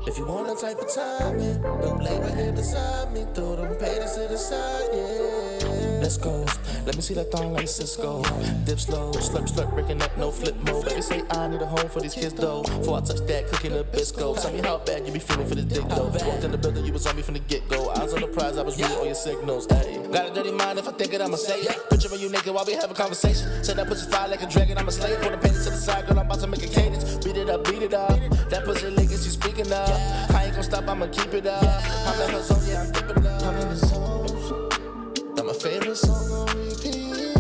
If you want that type of timing, don't lay right here beside me. Throw them panties to the side, yeah. Let's go, let me see that thong like Cisco. Dip slow, slurp, slurp, breaking up, no flip mode. Baby say I need a home for these kids though. Before I touch that, cooking a bisco. Tell me how bad you be feeling for this dick though. Walked in the building, you was on me from the get-go. Eyes on the prize, I was reading all your signals, ayy. Got a dirty mind, if I think it, I'ma say it. Picturing you naked while we have a conversation. Say that pussy fire like a dragon, I'm a slave. Put the panties to the side, girl, I'm about to make a cadence. Beat it up, beat it up. That pussy leggings, you speaking up. I ain't gon' stop, I'ma keep it up. I'm in her zone, yeah, I'm dipping up. I'm in the zone. Got my favorite song on repeat,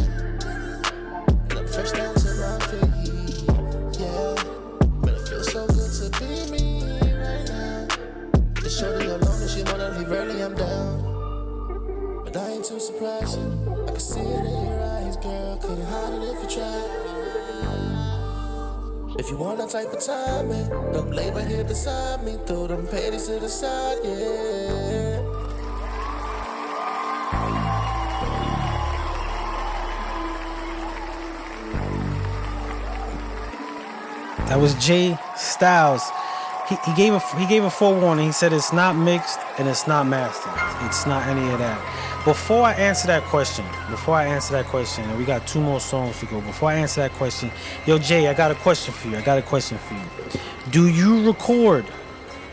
and I'm fresh down to my feet, yeah. But it feels so good to be me right now. The shorty alone and she wanna leave early, I'm down. But I ain't too surprised, I can see it in your eyes, girl. Couldn't hide it if you tried. If you want that type of timing, don't lay right here beside me. Throw them panties to the side, yeah. That was Jay Styles. He gave a forewarning. He said it's not mixed and it's not mastered. It's not any of that. Before I answer that question, and we got 2 more songs to go. Before I answer that question, yo Jay, I got a question for you. Do you record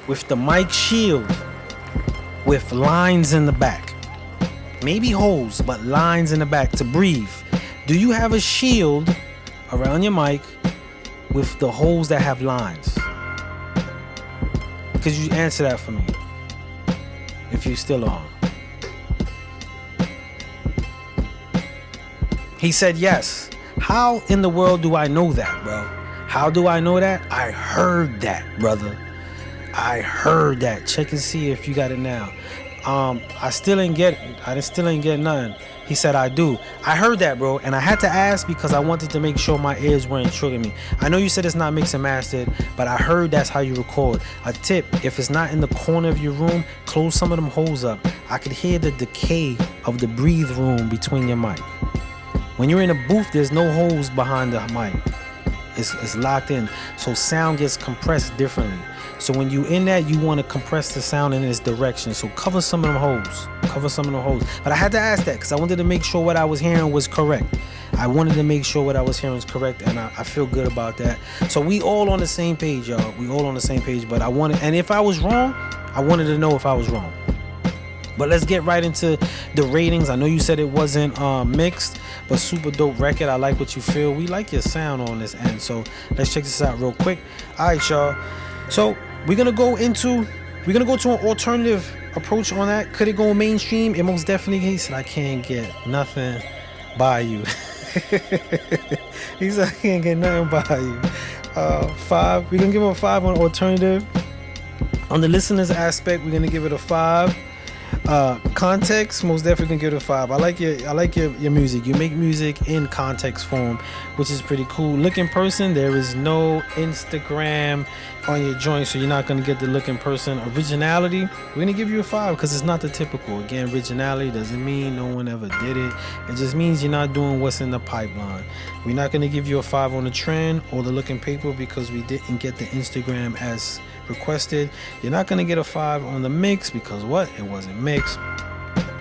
with the mic shield with lines in the back? Maybe holes, but lines in the back to breathe. Do you have a shield around your mic with the holes that have lines? Could you answer that for me? If you're still on. He said yes. How in the world do I know that, bro? How do I know that? I heard that, brother. I heard that. Check and see if you got it now. I still ain't get nothing. He said I do. I heard that, bro, and I had to ask because I wanted to make sure my ears weren't triggering me. I know you said it's not mixed and mastered, but I heard that's how you record. A tip, if it's not in the corner of your room, close some of them holes up. I could hear the decay of the breathe room between your mic. When you're in a booth, there's no holes behind the mic. It's locked in, so sound gets compressed differently. So when you in that, you want to compress the sound in its direction. So cover some of them holes. But I had to ask that because I wanted to make sure what I was hearing was correct. And I feel good about that. So we all on the same page, y'all. But and if I was wrong, I wanted to know if I was wrong. But let's get right into the ratings. I know you said it wasn't mixed, but super dope record. I like what you feel. We like your sound on this end. So let's check this out real quick. All right, y'all. So we're gonna go to an alternative approach on that. Could it go mainstream? It most definitely. He said I can't get nothing by you. He said I can't get nothing by you. 5. We're gonna give him a 5 on alternative. On the listeners aspect, we're gonna give it a 5. Context, most definitely give it a 5. I like your music. You make music in context form, which is pretty cool. Look in person, there is no Instagram on your joint, so you're not gonna get the look in person. Originality, we're gonna give you a 5 because it's not the typical. Again, originality doesn't mean no one ever did it. It just means you're not doing what's in the pipeline. We're not gonna give you a 5 on the trend or the look and paper because we didn't get the Instagram as requested. You're not gonna get a 5 on the mix because what? It wasn't mixed.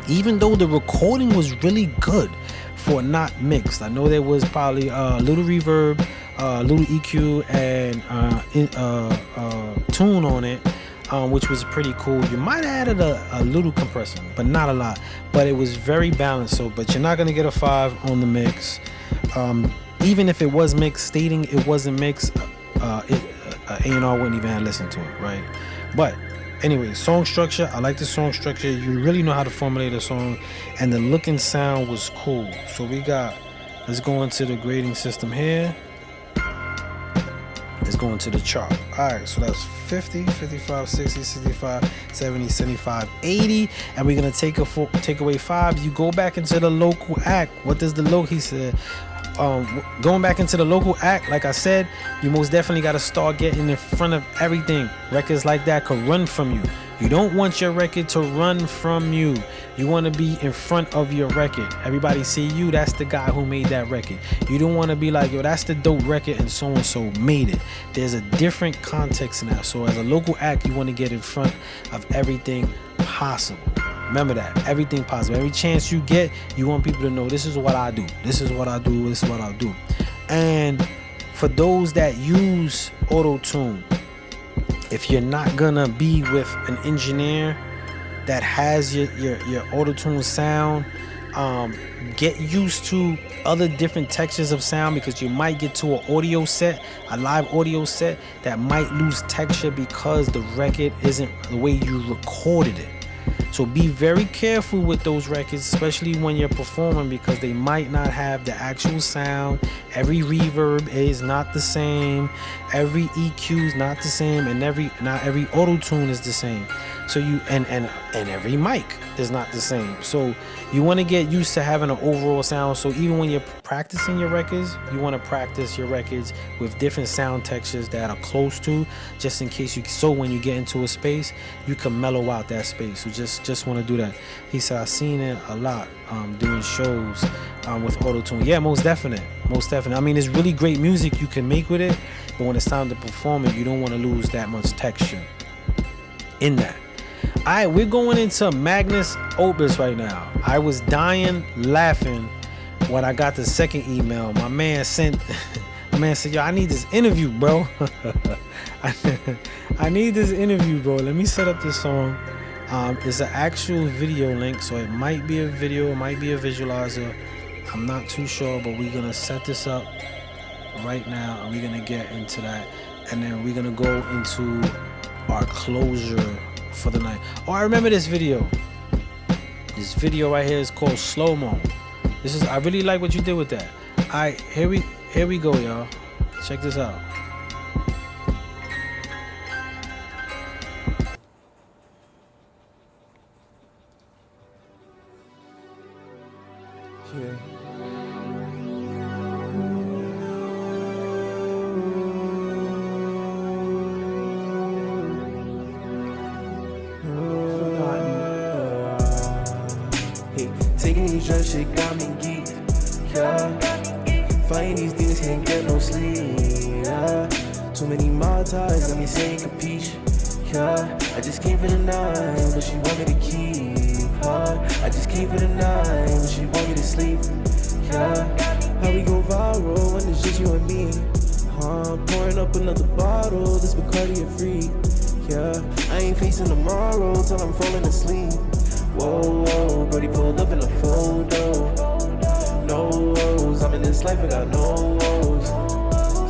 Even though the recording was really good for not mixed. I know there was probably a little reverb, little EQ, and tune on it, which was pretty cool. You might have added a little compressor, but not a lot. But it was very balanced. So, but you're not gonna get a 5 on the mix. Even if it was mixed, stating it wasn't mixed, A&R wouldn't even have listened to it, right? But anyway, song structure, I like the song structure. You really know how to formulate a song, and the look and sound was cool. So let's go into the grading system here. Let's go into the chart. All right, so that's 50, 55, 60, 65, 70, 75, 80, and we're gonna take away 5. You go back into the local act. What does the local? He said, going back into the local act, like I said, you most definitely got to start getting in front of everything. Records like that could run from you. You don't want your record to run from you. You want to be in front of your record. Everybody see you, that's the guy who made that record. You don't want to be like, yo, that's the dope record and so made it. There's a different context in that. So as a local act, you want to get in front of everything possible. Remember that. Everything possible. Every chance you get, you want people to know this is what I do. This is what I do. This is what I'll do. And for those that use auto-tune, if you're not gonna be with an engineer that has your auto-tune sound, get used to other different textures of sound, because you might get to a live audio set that might lose texture because the record isn't the way you recorded it. So be very careful with those records, especially when you're performing, because they might not have the actual sound. Every reverb is not the same, every EQ is not the same, and not every auto-tune is the same. So and every mic is not the same. So you want to get used to having an overall sound. So even when you're practicing your records, you want to practice your records with different sound textures that are close to, just in case when you get into a space, you can mellow out that space. So just want to do that. He said, I've seen it a lot doing shows with auto-tune. Yeah, most definite. I mean, it's really great music you can make with it, but when it's time to perform it, you don't want to lose that much texture in that. All right, we're going into Magnus Opus right now. I was dying laughing when I got the second email. My man said, yo, I need this interview, bro. I need this interview, bro. Let me set up this song. It's an actual video link, so it might be a video, it might be a visualizer. I'm not too sure, but we're gonna set this up right now, and we're gonna get into that, and then we're gonna go into our closure for the night. Oh, I remember this video. This video right here is called Slow Mo. I really like what you did with that. All right, here we go, y'all. Check this out. Yeah. Taking these drugs, shit got me geeked, yeah. Fighting these demons, can't get no sleep, yeah. Too many Maltas, got me saying capiche, yeah. I just came for the night, but she want me to keep her. I just came for the night, but she want me to sleep, yeah. How we go viral when it's just you and me, pouring up another bottle, this Bacardi a free, yeah. I ain't facing tomorrow till I'm falling asleep. Whoa, whoa, Brody pulled up in a photo. No woes, I'm in this life, I got no woes.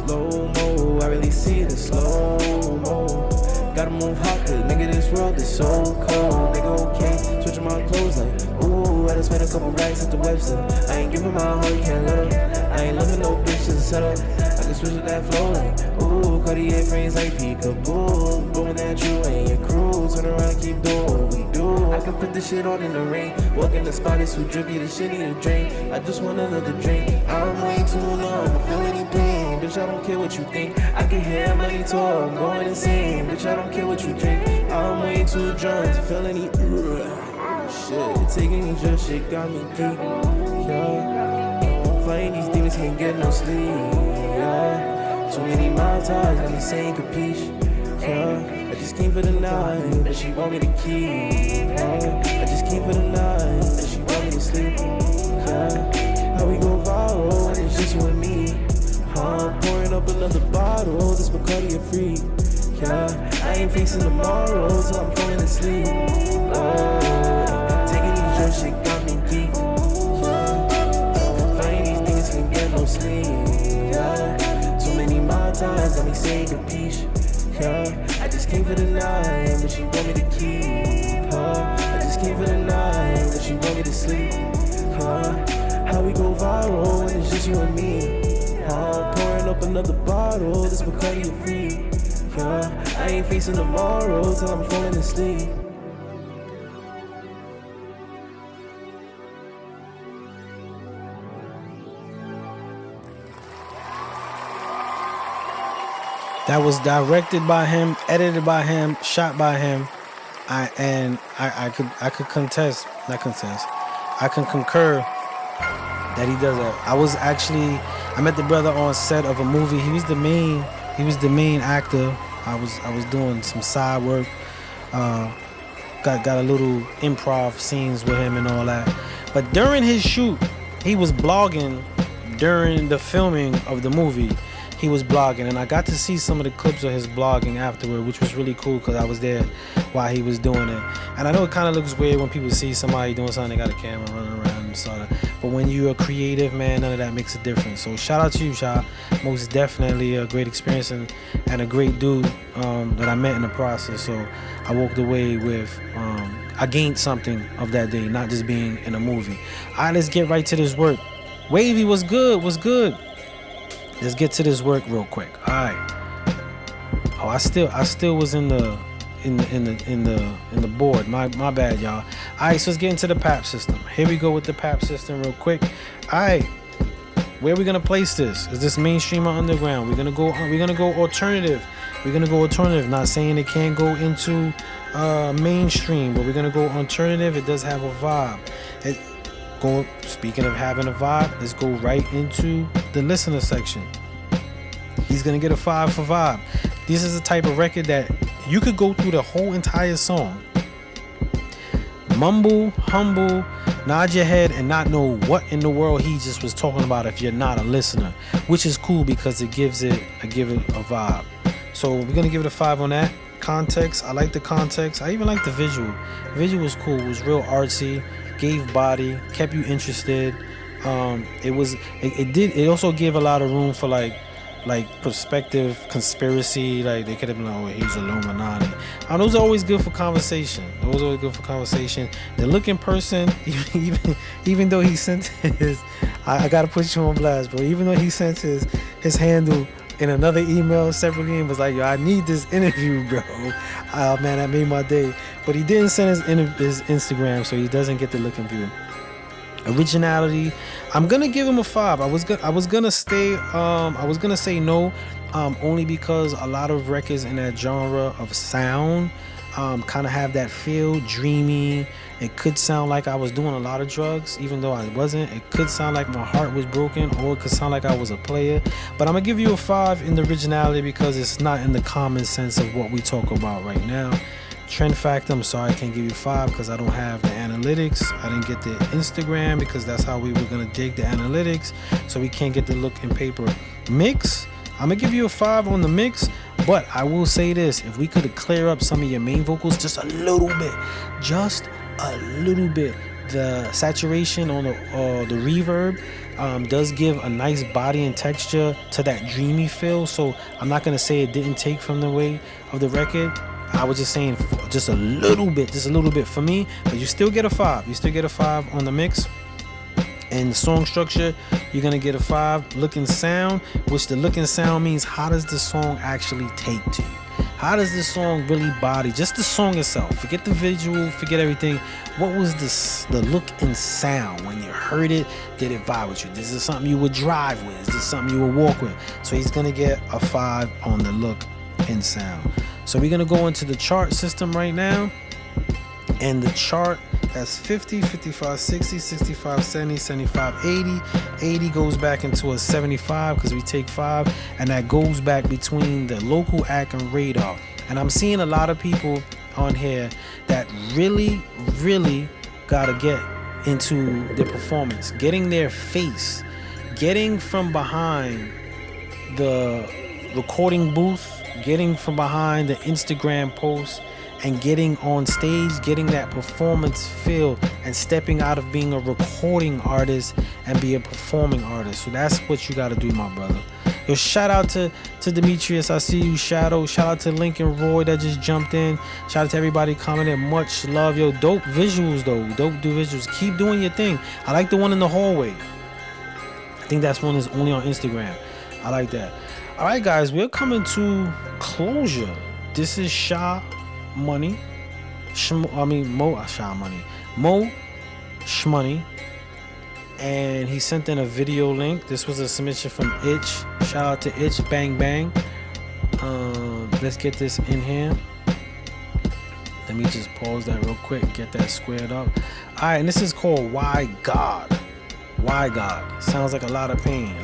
Slow mo, I really see it in slow mo. Gotta move hot, cause nigga, this world is so cold. Nigga, okay, switching my clothes like, ooh, I done spent a couple racks at the website. I ain't giving my heart, can't let up. I ain't loving no bitches set up. I can switch with that flow like, ooh, Cartier frames like peekaboo. Blowing at you and your crew, turn around and keep doing what we do. I can put this shit on in the rain. Walk in the spot, it's so drippy, the shit need a drain. I just want another drink. I'm way too long, I feel any pain. Bitch, I don't care what you think. I can hear money talk, I'm going insane. Bitch, I don't care what you drink. I'm way too drunk to feel any shit. Taking these drugs, shit got me deep. Yeah. Fighting these demons, can't get no sleep. Yeah. Too many Mouth ties, got me saying capiche. Yeah. I just came for the night, but she want me to keep. Yeah. I just came for the night, but she want me to sleep. Yeah. How we go viral when it's just you and me. I'm pouring up another bottle, this Bacardi free. Yeah, I ain't facing tomorrow till I'm falling asleep. Taking these drugs, shit got me geek. Yeah, fighting these niggas can't get no sleep. Yeah, too many Mouth ties got me saying capiche. Yeah, I just came for the night, but she want me to keep. I just came for the night, but she want me to sleep. How we go viral when it's just you and me. Pouring up another bottle, this Bacardi free. Yeah, I ain't facing tomorrow till I'm falling asleep. That was directed by him, edited by him, shot by him. I could contest, not contest. I can concur that he does that. I met the brother on set of a movie. He was the main actor. I was doing some side work. Got a little improv scenes with him and all that. But during his shoot, he was blogging during the filming of the movie. He was blogging, and I got to see some of the clips of his blogging afterward, which was really cool because I was there while he was doing it. And I know it kind of looks weird when people see somebody doing something, they got a camera running around and sort of. But when you're a creative, man, none of that makes a difference. So shout out to you, Sha. Most definitely a great experience and a great dude that I met in the process. So I walked away with, I gained something of that day, not just being in a movie. All right, let's get right to this work. Wavy, what's good? What's good? Let's get to this work real quick. All right. Oh, I still was in the board. My bad, y'all. All right, so let's get into the P.A.P system. Here we go with the P.A.P system real quick. All right. Where are we gonna place this? Is this mainstream or underground? We're gonna go alternative. We're gonna go alternative. Not saying it can't go into mainstream, but we're gonna go alternative. It does have a vibe. Speaking of having a vibe, let's go right into the listener section. He's gonna get a 5 for vibe. This is the type of record that you could go through the whole entire song, mumble, humble, nod your head, and not know what in the world he just was talking about if you're not a listener, which is cool because it gives it a vibe. So we're gonna give it a 5 on that. Context, I like the context. I even like the visual. Visual was cool. It was real artsy. Gave body, kept you interested. It also gave a lot of room for like perspective, conspiracy. Like they could have been like, oh, he's Illuminati. Those are always good for conversation. The looking person, even though he sent his, I gotta put you on blast, bro. Even though he sent his handle in another email separately and was like, yo, I need this interview, bro. Oh man, that made my day. But he didn't send his Instagram, so he doesn't get the look and view. Originality, I'm gonna give him a 5. I was gonna say no, only because a lot of records in that genre of sound kind of have that feel, dreamy. It could sound like I was doing a lot of drugs, even though I wasn't. It could sound like my heart was broken, or it could sound like I was a player. But I'm gonna give you a 5 in the originality because it's not in the common sense of what we talk about right now. Trend factor, I'm sorry I can't give you 5 because I don't have the analytics. I didn't get the Instagram because that's how we were gonna dig the analytics, so we can't get the look in paper. Mix, I'm gonna give you a 5 on the mix, but I will say this: if we could clear up some of your main vocals just a little bit, the saturation on the reverb does give a nice body and texture to that dreamy feel. So I'm not gonna say it didn't take from the way of the record. I was just saying just a little bit for me, but you still get a 5. You still get a 5 on the mix. And the song structure, you're gonna get a 5. Look and sound, which the look and sound means how does the song actually take to you? How does this song really body? Just the song itself. Forget the visual, forget everything. What was the look and sound when you heard it? Did it vibe with you? This is something you would drive with. Is this something you would walk with? So he's gonna get a 5 on the look and sound. So we're gonna go into the chart system right now. And the chart has 50, 55, 60, 65, 70, 75, 80. 80 goes back into a 75 because we take 5, and that goes back between the local act and radar. And I'm seeing a lot of people on here that really gotta get into the performance, getting their face, getting from behind the recording booth, getting from behind the Instagram post, and getting on stage, getting that performance feel, and stepping out of being a recording artist and be a performing artist. So that's what you got to do, my brother. Yo, shout out to Demetrius. I see you, Shadow. Shout out to Lincoln Roy that just jumped in. Shout out to everybody commenting. Much love. Yo, dope visuals, though. Dope visuals. Keep doing your thing. I like the one in the hallway. I think that's one that's only on Instagram. I like that. All right, guys, we're coming to closure. This is Mo Shmoney, and he sent in a video link. This was a submission from Itch. Shout out to Itch, bang bang. Let's get this in here. Let me just pause that real quick, get that squared up. All right, and this is called Why God. Why God? Sounds like a lot of pain,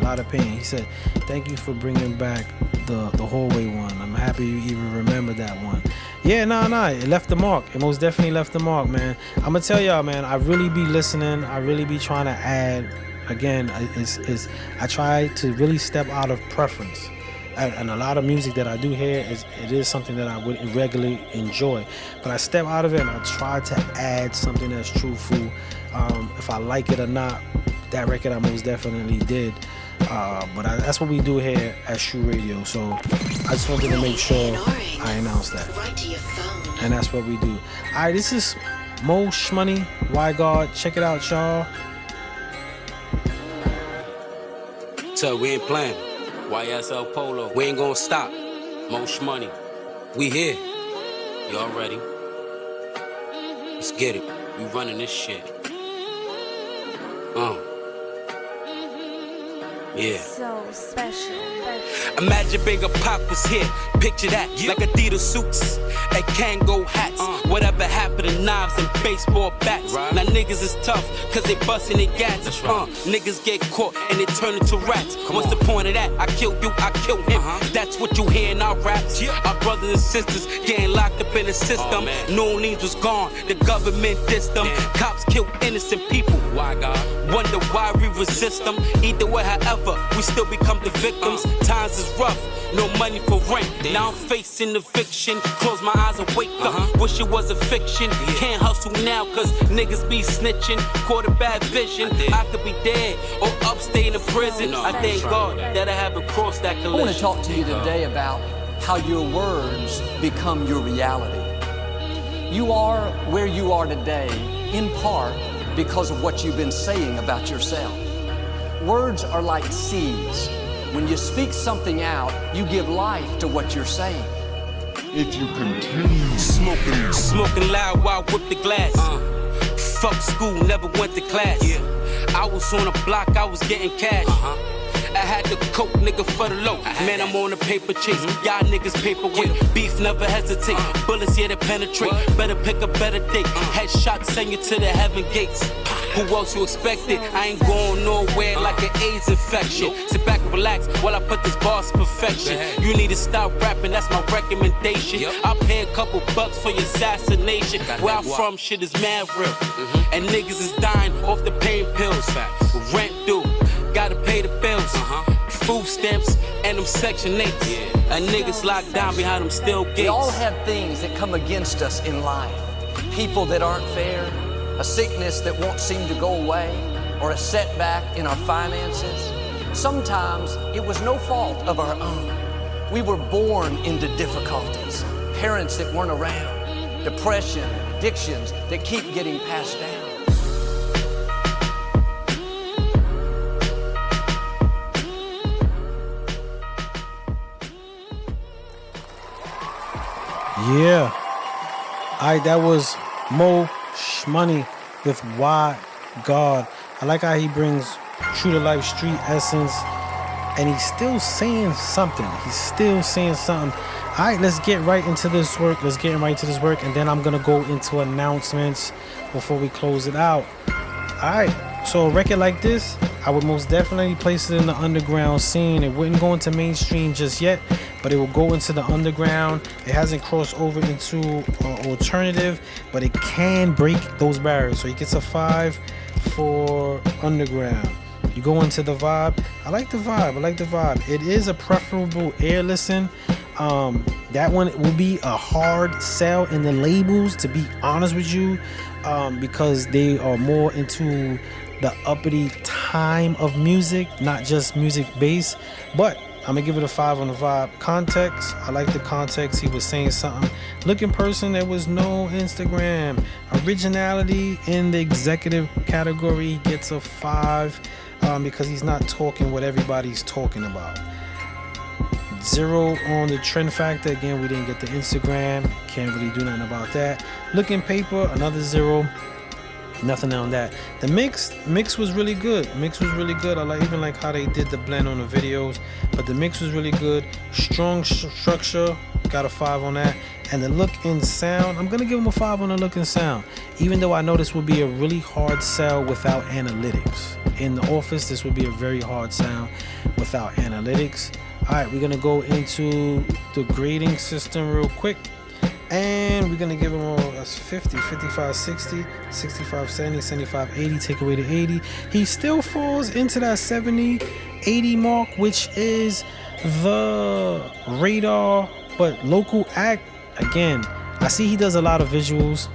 He said, thank you for bringing back the hallway one. I'm happy you even remember that one. Yeah, nah, it left the mark. It most definitely left the mark, man. I'm gonna tell y'all, man, I really be listening. I really be trying to add. Again, I try to really step out of preference. And a lot of music that I do hear it is something that I would regularly enjoy. But I step out of it and I try to add something that's truthful. If I like it or not, that record I most definitely did. But that's what we do here at Shoe Radio. So I just wanted to make sure I announced that. And that's what we do. All right, this is Mo Shmoney, Why God. Check it out, y'all. So we ain't playing. YSL Polo. We ain't gonna stop. Mo Shmoney. We here. Y'all ready? Let's get it. We running this shit. Yeah. So special. Imagine Big Pop was here. Picture that, like Adidas suits and Kango hats. Whatever happened to knives and baseball bats. Now niggas is tough, cause they bustin' their gats. Niggas get caught and they turn into rats. What's the point of that? I kill you, I kill him. That's what you hear in our raps. Our brothers and sisters getting locked up in the system. New Orleans was gone, the government dissed them. Cops kill innocent people. Why God? Wonder why we resist them. Either way, however, we still become the victims. Times is rough, no money for rent. Now I'm facing the fiction. Close my eyes and wake up. Wish it was a fiction. Can't hustle now cause niggas be snitching. Quarter bad vision. I could be dead or upstate in prison. I thank God that I haven't crossed that collision. I want to talk to you today about how your words become your reality. You are where you are today in part because of what you've been saying about yourself. Words are like seeds. When you speak something out, you give life to what you're saying. If you continue smoking loud while I whip the glass. Fuck school, never went to class. I was on a block, I was getting cash. I had the coke, nigga, for the low. Man, I'm on a paper chase. Y'all niggas paperweight. Beef never hesitate. Bullets here to penetrate. Better pick a better date. Headshot send you to the heaven gates. Who else you expected? I ain't going nowhere like an AIDS infection. Sit back and relax while I put this boss perfection. You need to stop rapping, that's my recommendation. I'll pay a couple bucks for your assassination. Where I'm from, shit is mad real. And niggas is dying off the pain pills. Rent due, gotta pay the bills. Food stamps and them Section 8s. And niggas locked down behind them steel gates. We all have things that come against us in life. People that aren't fair, a sickness that won't seem to go away, or a setback in our finances. Sometimes it was no fault of our own. We were born into difficulties, parents that weren't around, depression, addictions that keep getting passed down. Yeah. Alright, that was Mo Money with Why God. I like how he brings true to life street essence, and he's still saying something. Alright, let's get right into this work. And then I'm gonna go into announcements before we close it out. Alright, so a record like this, I would most definitely place it in the underground scene. It wouldn't go into mainstream just yet, but it will go into the underground. It hasn't crossed over into alternative, but it can break those barriers. So he gets a 5 for underground. You go into the vibe. I like the vibe. It is a preferable air listen. That one will be a hard sell in the labels, to be honest with you, because they are more into the uppity time of music, not just music base. But I'm gonna give it a 5 on the vibe. Context, I like the context. He was saying something. Looking person, there was no Instagram. Originality in the executive category gets a 5 because he's not talking what everybody's talking about. 0 on the trend factor. Again, we didn't get the Instagram. Can't really do nothing about that. Looking paper, another 0. Nothing on that. The mix was really good. I even like how they did the blend on the videos, but the mix was really good. Strong structure, got a 5 on that. And the look and sound, I'm gonna give him a 5 on the look and sound, even though I know this would be a really hard sell without analytics. In the office, this would be a very hard sound without analytics. All right, we're gonna go into the grading system real quick. And we're gonna give him all that's 50, 55, 60, 65, 70, 75, 80, take away the 80. He still falls into that 70, 80 mark, which is the radar, but local act. Again, I see he does a lot of visuals.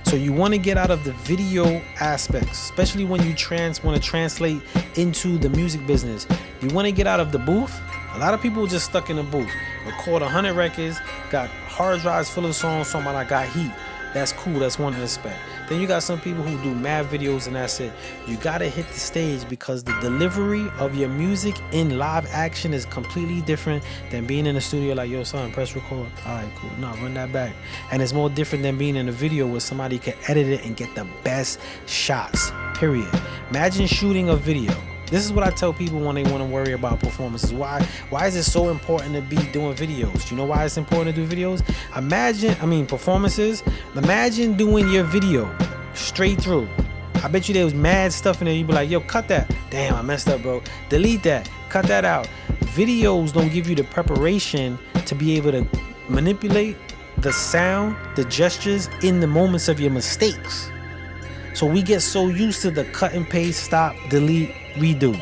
So you want to get out of the video aspects, especially when you want to translate into the music business. You want to get out of the booth. A lot of people just stuck in the booth, record 100 records, got hard drives full of songs, talking about I got heat. That's cool, that's one aspect. Then you got some people who do mad videos and that's it. You gotta hit the stage because the delivery of your music in live action is completely different than being in the studio like, yo son, press record. Alright, cool, no, run that back. And it's more different than being in a video where somebody can edit it and get the best shots, period. Imagine shooting a video. This is what I tell people when they want to worry about performances. Why is it so important to be doing videos? You know why it's important to do videos? Performances. Imagine doing your video straight through. I bet you there was mad stuff in there. You'd be like, yo, cut that. Damn, I messed up, bro. Delete that. Cut that out. Videos don't give you the preparation to be able to manipulate the sound, the gestures in the moments of your mistakes. So we get so used to the cut and paste, stop, delete, redo.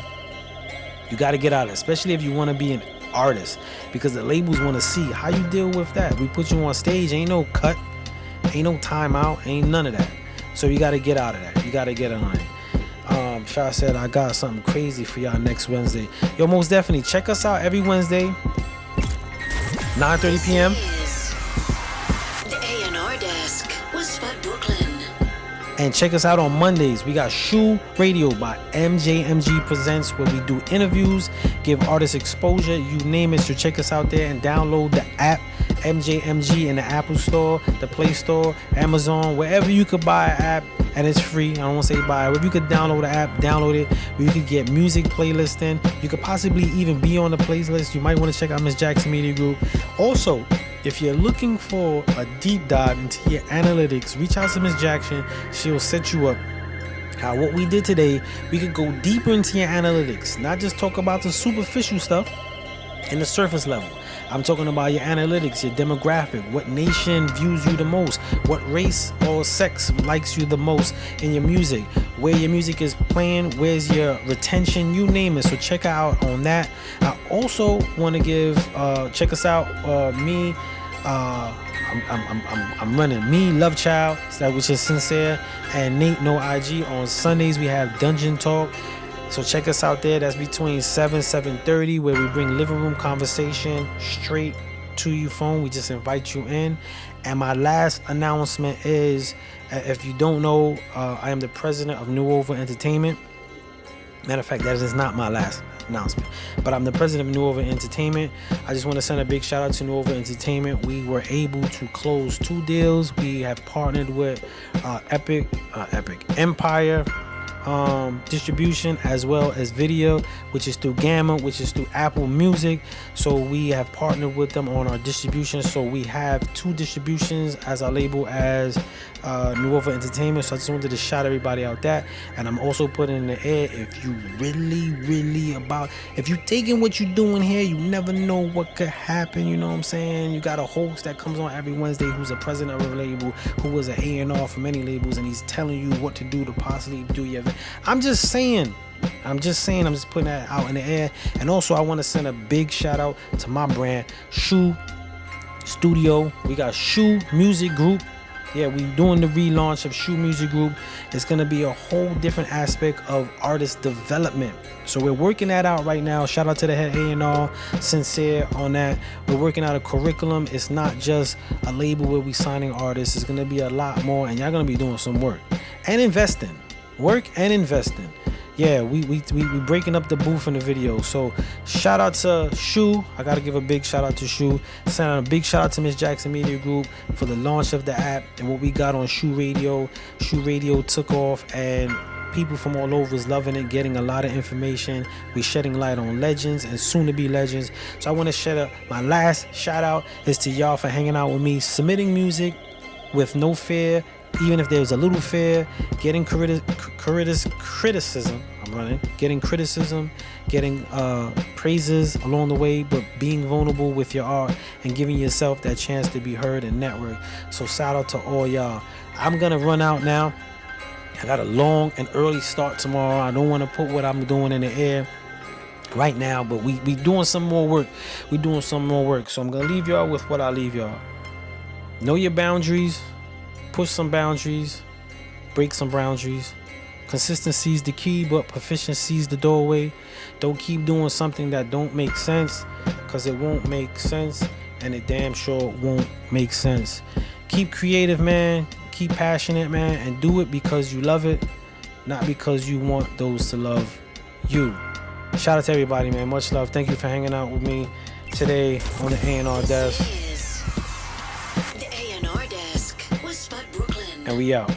You got to get out of it, especially if you want to be an artist, because the labels want to see how you deal with that. We put you on stage, ain't no cut, ain't no timeout, ain't none of that. So you got to get out of that. You got to get on it. Shah said, I got something crazy for y'all next Wednesday. Yo, most definitely check us out every Wednesday, 9:30 p.m. The A&R Desk with Spud Brooklyn. And check us out on Mondays. We got Shoe Radio by MJMG Presents, where we do interviews, give artists exposure, you name it. So check us out there and download the app MJMG in the Apple Store, the Play Store, Amazon, wherever you could buy an app, and it's free. I don't want to say buy it. If you could download the app, download it, where you could get music playlist in. You could possibly even be on the playlist. You might want to check out Miss Jackson Media Group. Also, if you're looking for a deep dive into your analytics, reach out to Miss Jackson. She'll set you up. How what we did today, we could go deeper into your analytics, not just talk about the superficial stuff and the surface level. I'm talking about your analytics, your demographic, what nation views you the most, what race or sex likes you the most in your music, where your music is playing, where's your retention, you name it. So check out on that. I also want to give check us out. I'm running me, Love Child, which is Sincere, and Nate No IG. On Sundays we have Dungeon Talk. So check us out there. That's between 7:30, where we bring living room conversation straight to your phone. We just invite you in. And my last announcement is, if you don't know, I am the president of New Over Entertainment. Matter of fact, that is not my last announcement. But I'm the president of New Over Entertainment. I just want to send a big shout out to New Over Entertainment. We were able to close 2 deals. We have partnered with Epic Empire distribution, as well as video, which is through Gamma, which is through Apple Music. So we have partnered with them on our distribution. So we have 2 distributions as our label as New Over Entertainment. So I just wanted to shout everybody out that. And I'm also putting in the air, if you if you taking what you're doing here, you never know what could happen. You know what I'm saying? You got a host that comes on every Wednesday who's a president of a label, who was an A&R for many labels, and he's telling you what to do to possibly do your event. I'm just saying, I'm just putting that out in the air. And also I want to send a big shout out to my brand, Shoe Studio. We got Shoe Music Group. Yeah, we doing the relaunch of Shoe Music Group. It's going to be a whole different aspect of artist development. So we're working that out right now. Shout out to the head A&R, Sincere, on that. We're working out a curriculum. It's not just a label where we signing artists. It's going to be a lot more, and y'all going to be doing some work and investing. Work and investing. Yeah, we breaking up the booth in the video. So shout out to Shoe. I gotta give a big shout out to Shoe. Send out a big shout out to Miss Jackson Media Group for the launch of the app and what we got on Shoe Radio. Shoe Radio took off, and people from all over is loving it, getting a lot of information. We shedding light on legends and soon to be legends. So I want to shed up. My last shout out is to y'all for hanging out with me, submitting music with no fear. Even if there's a little fear, getting criticism, getting criticism, getting praises along the way, but being vulnerable with your art and giving yourself that chance to be heard and network. So shout out to all y'all. I'm gonna run out now. I got a long and early start tomorrow. I don't want to put what I'm doing in the air right now, but we doing some more work. We doing some more work. So I'm gonna leave y'all with what I leave y'all. Know your boundaries. Push some boundaries, break some boundaries. Consistency is the key, but proficiency is the doorway. Don't keep doing something that don't make sense, because it won't make sense, and it damn sure won't make sense. Keep creative, man. Keep passionate, man, and do it because you love it, not because you want those to love you. Shout out to everybody, man. Much love. Thank you for hanging out with me today on the A&R desk. The A&R desk with Spud Brooklyn. And we out.